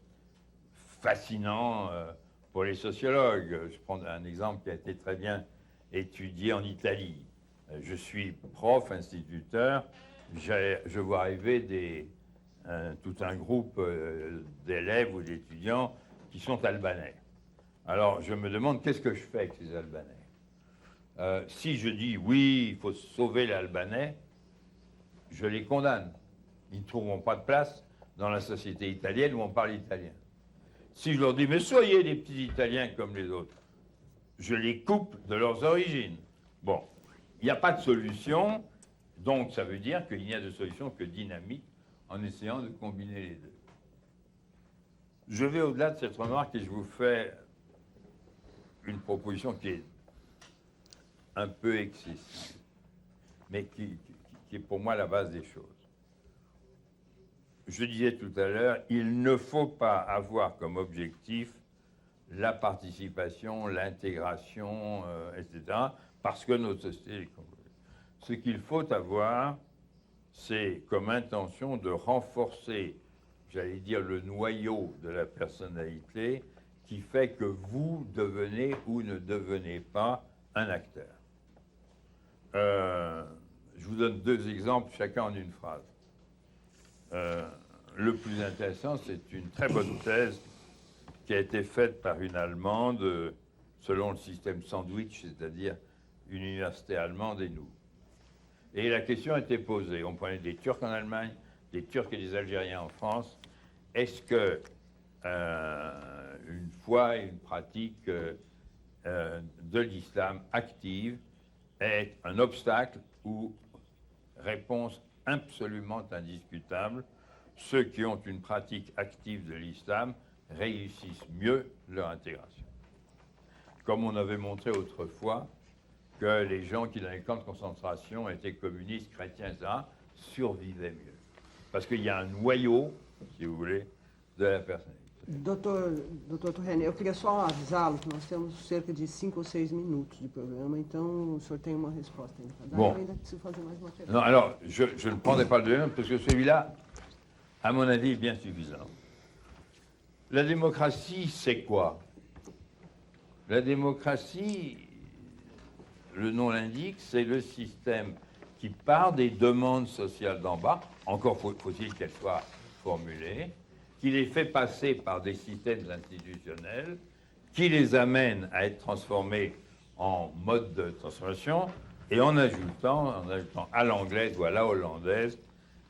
[SPEAKER 3] fascinants pour les sociologues. Je prends un exemple qui a été très bien étudié en Italie. Je suis prof, instituteur, je vois arriver tout un groupe d'élèves ou d'étudiants qui sont albanais. Alors je me demande qu'est-ce que je fais avec ces Albanais. Si je dis oui, il faut sauver les Albanais, je les condamne. Ils ne trouveront pas de place dans la société italienne où on parle italien. Si je leur dis mais soyez des petits Italiens comme les autres, je les coupe de leurs origines. Bon, il n'y a pas de solution, donc ça veut dire qu'il n'y a de solution que dynamique en essayant de combiner les deux. Je vais au-delà de cette remarque et je vous fais une proposition qui est un peu excessive, mais qui est pour moi la base des choses. Je disais tout à l'heure, il ne faut pas avoir comme objectif la participation, l'intégration, etc., parce que notre société est composée. Ce qu'il faut avoir, c'est comme intention de renforcer, j'allais dire, le noyau de la personnalité qui fait que vous devenez ou ne devenez pas un acteur. Je vous donne deux exemples, chacun en une phrase. Le plus intéressant, c'est une très bonne thèse qui a été faite par une Allemande selon le système sandwich, c'est-à-dire une université allemande et nous. Et la question était posée. On prenait des Turcs en Allemagne, des Turcs et des Algériens en France. Est-ce que une foi et une pratique de l'islam active est un obstacle ou réponse absolument indiscutable? Ceux qui ont une pratique active de l'islam réussissent mieux leur intégration. Comme on avait montré autrefois que les gens qui dans les camps de concentration étaient communistes, chrétiens, etc., survivaient mieux. Parce qu'il y a un noyau, si vous voulez, de la personnalité.
[SPEAKER 1] Doutor Turrene, eu queria só avisá-lo que nós temos cerca de 5 ou 6 minutos de programa, então o senhor tem uma resposta ainda para dar.
[SPEAKER 3] Bon.
[SPEAKER 1] Eu ainda preciso fazer mais uma pergunta.
[SPEAKER 3] Non, alors, je ne prendrai pas le deuxième parce que celui-là, à mon avis, est bien suffisant. La démocratie, c'est quoi? La démocratie, le nom l'indique, c'est le système qui part des demandes sociales d'en bas, encore faut-il qu'elles soient formulées, qui les fait passer par des systèmes institutionnels, qui les amène à être transformés en mode de transformation, et en ajoutant à l'anglaise ou à la hollandaise,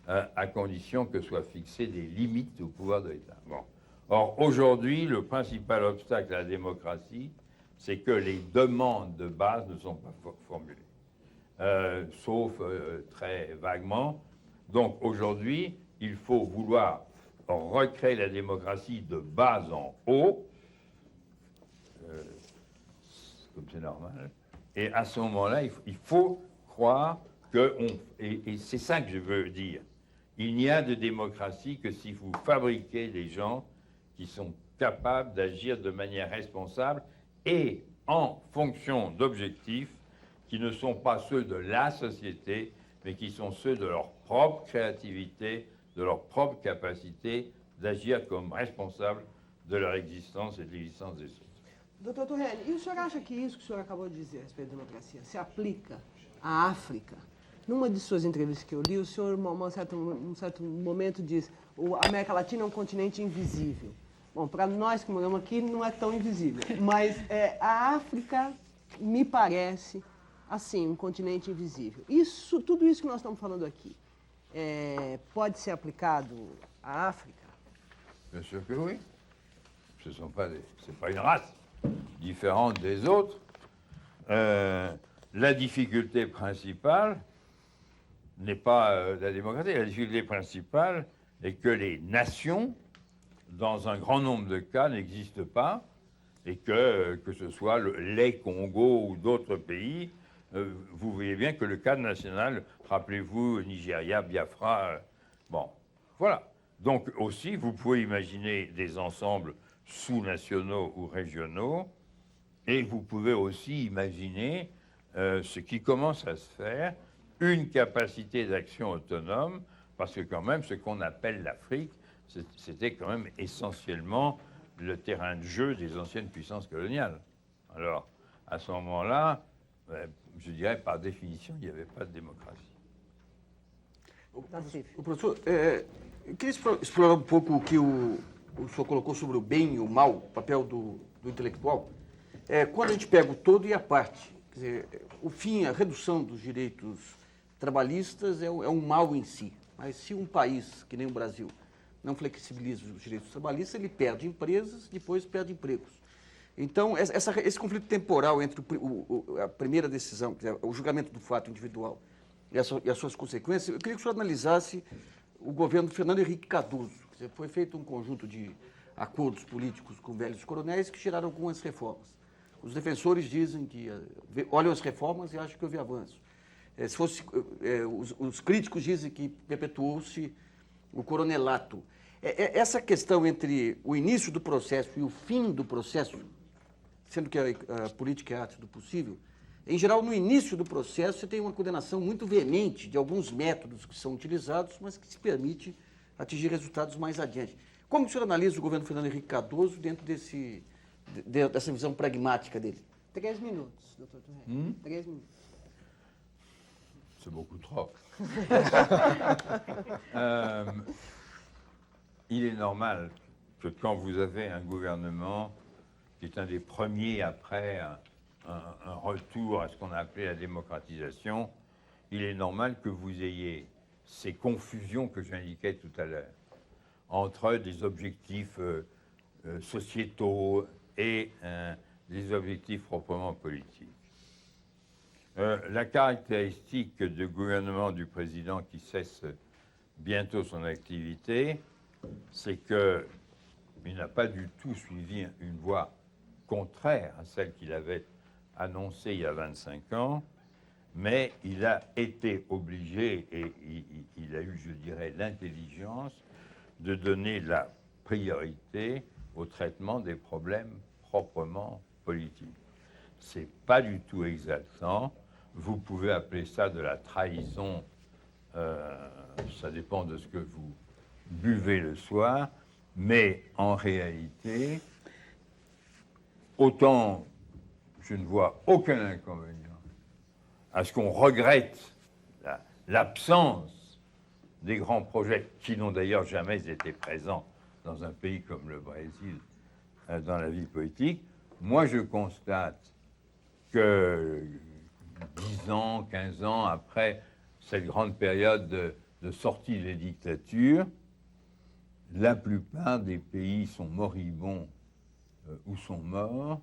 [SPEAKER 3] à condition que soient fixées des limites au pouvoir de l'État. Bon. Or, aujourd'hui, le principal obstacle à la démocratie, c'est que les demandes de base ne sont pas formulées, sauf très vaguement. Donc aujourd'hui, il faut vouloir recréer la démocratie de bas en haut, comme c'est normal, et à ce moment-là, il faut croire que, et c'est ça que je veux dire, il n'y a de démocratie que si vous fabriquez des gens qui sont capables d'agir de manière responsable et en fonction d'objectifs qui ne sont pas ceux de la société, mais qui sont ceux de leur propre créativité, de leur propre capacité d'agir comme responsables de leur existence et de l'existence des autres.
[SPEAKER 1] Doutor Turrene, e o senhor acha que isso que o senhor acabou de dizer a respeito da democracia se aplica à África? Numa de suas entrevistas que eu li, o senhor, um certo momento, diz que a América Latina é um continente invisível. Bom, para nós que moramos aqui, não é tão invisível, mas a África me parece, assim, um continente invisível. Tudo isso que nós estamos falando aqui, pode ser aplicado à África?
[SPEAKER 3] Bien sûr que oui. C'est pas une race différente des autres. La difficulté principale n'est pas la démocratie. La difficulté principale est que les nations, dans un grand nombre de cas, n'existent pas et que ce soit les Congo ou d'autres pays, vous voyez bien que le cadre national, rappelez-vous, Nigeria, Biafra, bon, voilà. Donc aussi, vous pouvez imaginer des ensembles sous-nationaux ou régionaux, et vous pouvez aussi imaginer ce qui commence à se faire, une capacité d'action autonome, parce que quand même, ce qu'on appelle l'Afrique, c'était quand même essentiellement le terrain de jeu des anciennes puissances coloniales. Alors, à ce moment-là, je dirais par définition, il n'y avait pas de démocratie.
[SPEAKER 4] Professor, eu queria explorar um pouco o que o senhor colocou sobre o bem e o mal, o papel do intelectual. Quando a gente pega o todo e a parte, quer dizer, o fim, a redução dos direitos trabalhistas é um mal em si. Mas se um país, que nem o Brasil, não flexibiliza os direitos trabalhistas, ele perde empresas, depois perde empregos. Então, esse conflito temporal entre a primeira decisão, que é o julgamento do fato individual, e as suas consequências, eu queria que o senhor analisasse o governo do Fernando Henrique Cardoso. Quer dizer, foi feito um conjunto de acordos políticos com velhos coronéis que geraram algumas reformas. Os defensores dizem que olham as reformas e acham que houve avanço. Os críticos dizem que perpetuou-se o coronelato. Essa questão entre o início do processo e o fim do processo, sendo que a política é a arte do possível, em geral, no início do processo, você tem uma condenação muito veemente de alguns métodos que são utilizados, mas que se permite atingir resultados mais adiante. Como o senhor analisa o governo Fernando Henrique Cardoso dentro dessa visão pragmática dele?
[SPEAKER 1] 3 minutos, doutor Turrene. 3 minutos.
[SPEAKER 3] C'est beaucoup trop. Il est normal que quand vous avez un gouvernement qui est un des premiers après un retour à ce qu'on a appelé la démocratisation, il est normal que vous ayez ces confusions que j'indiquais tout à l'heure entre des objectifs sociétaux et des objectifs proprement politiques. La caractéristique du gouvernement du président qui cesse bientôt son activité, c'est qu'il n'a pas du tout suivi une voie contraire à celle qu'il avait annoncée il y a 25 ans, mais il a été obligé, et il a eu, je dirais, l'intelligence de donner la priorité au traitement des problèmes proprement politiques. Ce n'est pas du tout exaltant. Vous pouvez appeler ça de la trahison, ça dépend de ce que vous buvez le soir, mais en réalité, autant je ne vois aucun inconvénient à ce qu'on regrette l'absence des grands projets qui n'ont d'ailleurs jamais été présents dans un pays comme le Brésil dans la vie politique. Moi, je constate que 10 ans, 15 ans après cette grande période de sortie des dictatures, la plupart des pays sont moribonds ou sont morts,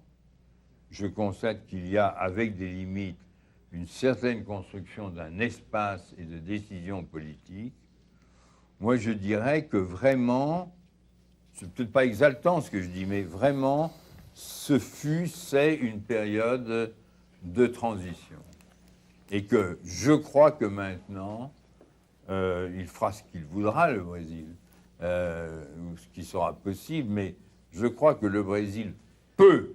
[SPEAKER 3] je constate qu'il y a, avec des limites, une certaine construction d'un espace et de décision politique. Moi, je dirais que vraiment, c'est peut-être pas exaltant ce que je dis, mais vraiment, c'est une période de transition. Et que je crois que maintenant, il fera ce qu'il voudra, le Brésil, ou ce qui sera possible, mais je crois que le Brésil peut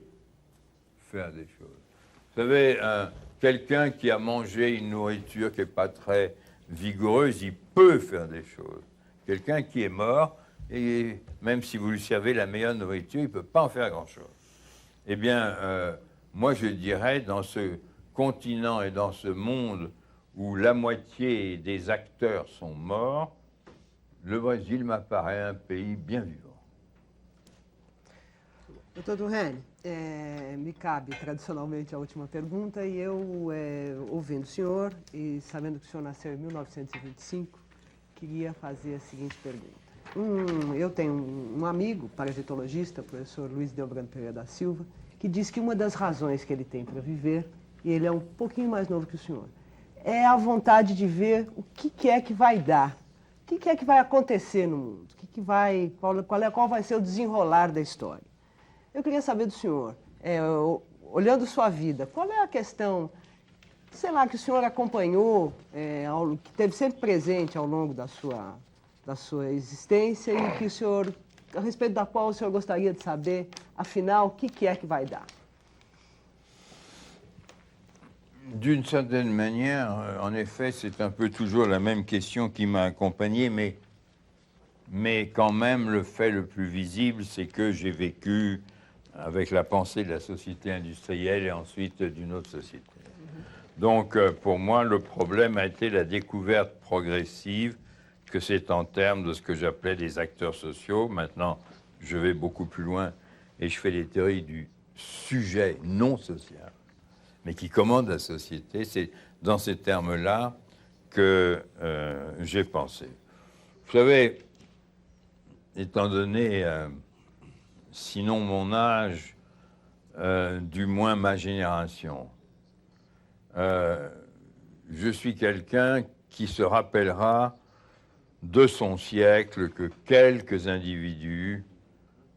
[SPEAKER 3] faire des choses. Vous savez, quelqu'un qui a mangé une nourriture qui n'est pas très vigoureuse, il peut faire des choses. Quelqu'un qui est mort, et même si vous lui servez la meilleure nourriture, il ne peut pas en faire grand-chose. Eh bien, moi je dirais, dans ce continent et dans ce monde où la moitié des acteurs sont morts, le Brésil m'apparaît un pays bien vivant.
[SPEAKER 1] Doutor Turrene, me cabe tradicionalmente a última pergunta e eu, ouvindo o senhor e sabendo que o senhor nasceu em 1925, queria fazer a seguinte pergunta. Eu tenho um amigo, parasitologista, o professor Luiz Delbrando Pereira da Silva, que diz que uma das razões que ele tem para viver, e ele é um pouquinho mais novo que o senhor, é a vontade de ver o que é que vai dar, o que é que vai acontecer no mundo, qual vai ser o desenrolar da história. Eu queria saber do senhor, olhando sua vida, qual é a questão, sei lá, que o senhor acompanhou, que teve sempre presente ao longo da sua existência e que o senhor, a respeito da qual o senhor gostaria de saber, afinal, o que é que vai dar?
[SPEAKER 3] D'une certaine manière, en effet, c'est un peu toujours la même question qui m'a accompagné, mais quand même, le fait le plus visible, c'est que j'ai vécu avec la pensée de la société industrielle et ensuite d'une autre société. Donc, pour moi, le problème a été la découverte progressive que c'est en termes de ce que j'appelais des acteurs sociaux. Maintenant, je vais beaucoup plus loin et je fais les théories du sujet non social, mais qui commande la société. C'est dans ces termes-là que j'ai pensé. Vous savez, étant donné, sinon mon âge, du moins ma génération, je suis quelqu'un qui se rappellera de son siècle que quelques individus,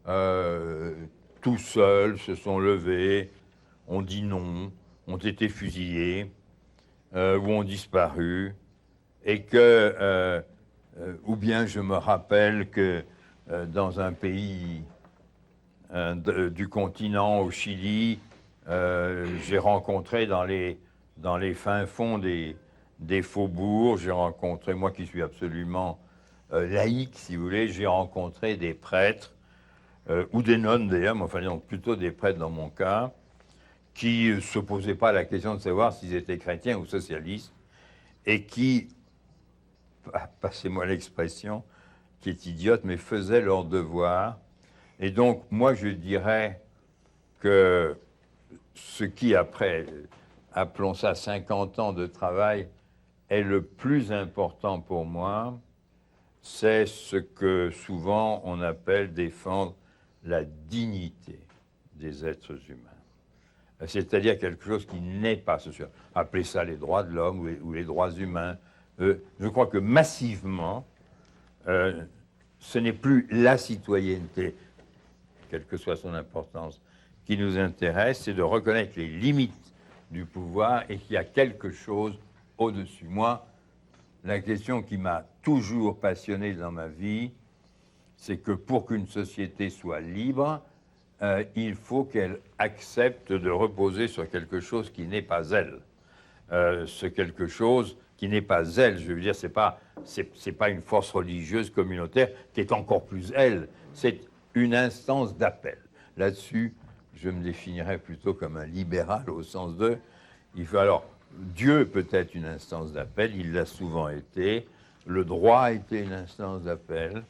[SPEAKER 3] tout seuls, se sont levés, ont dit non, ont été fusillés ou ont disparu, et que, ou bien je me rappelle que dans un pays du continent, au Chili, j'ai rencontré dans les fins fonds des faubourgs, j'ai rencontré, moi qui suis absolument laïque, si vous voulez, j'ai rencontré des prêtres, ou des nonnes d'ailleurs, mais enfin donc plutôt des prêtres dans mon cas, qui ne se posaient pas la question de savoir s'ils étaient chrétiens ou socialistes, et qui, passez-moi l'expression, qui est idiote, mais faisaient leur devoir. Et donc, moi, je dirais que ce qui, après, appelons ça 50 ans de travail, est le plus important pour moi, c'est ce que souvent on appelle défendre la dignité des êtres humains. C'est-à-dire quelque chose qui n'est pas social. Appelez ça les droits de l'homme ou les droits humains. Je crois que massivement, ce n'est plus la citoyenneté, quelle que soit son importance, qui nous intéresse, c'est de reconnaître les limites du pouvoir et qu'il y a quelque chose au-dessus. Moi, la question qui m'a toujours passionné dans ma vie, c'est que pour qu'une société soit libre, il faut qu'elle accepte de reposer sur quelque chose qui n'est pas elle. Ce quelque chose qui n'est pas elle, je veux dire, c'est pas une force religieuse communautaire qui est encore plus elle, c'est une instance d'appel. Là-dessus, je me définirais plutôt comme un libéral au sens de, alors, Dieu peut être une instance d'appel, il l'a souvent été, le droit a été une instance d'appel,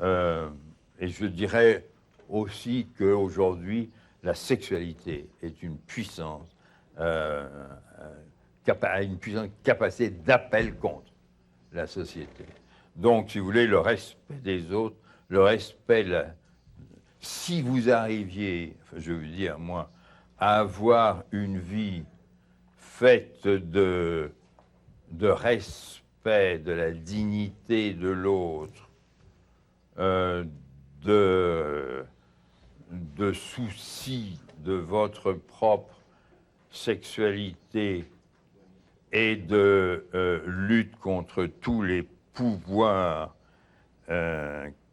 [SPEAKER 3] et je dirais aussi qu'aujourd'hui, la sexualité est une puissance, une puissante capacité d'appel contre la société. Donc, si vous voulez, le respect des autres, le respect, si vous arriviez, je veux dire, moi, à avoir une vie faite de respect de la dignité de l'autre, de souci de votre propre sexualité et de lutte contre tous les pouvoirs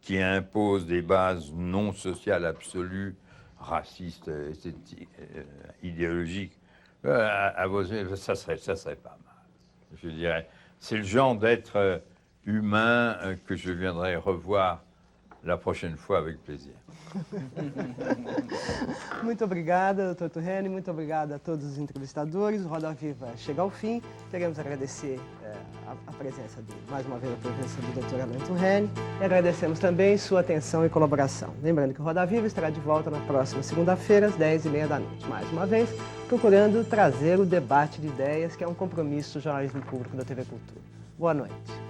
[SPEAKER 3] qui imposent des bases non sociales absolues, racistes, esthétiques, idéologiques, ça serait pas mal. Je dirais, c'est le genre d'être humain que je viendrai revoir la prochaine fois avec plaisir.
[SPEAKER 1] Muito obrigada, Dr. Turrene, muito obrigada a todos os entrevistadores. O Roda Viva chega ao fim. Queremos agradecer a presença mais uma vez, a presença do Dr. Alain Turrene, e agradecemos também sua atenção e colaboração. Lembrando que o Roda Viva estará de volta na próxima segunda-feira, às 10h30 da noite. Mais uma vez, procurando trazer o debate de ideias, que é um compromisso do jornalismo público da TV Cultura. Boa noite.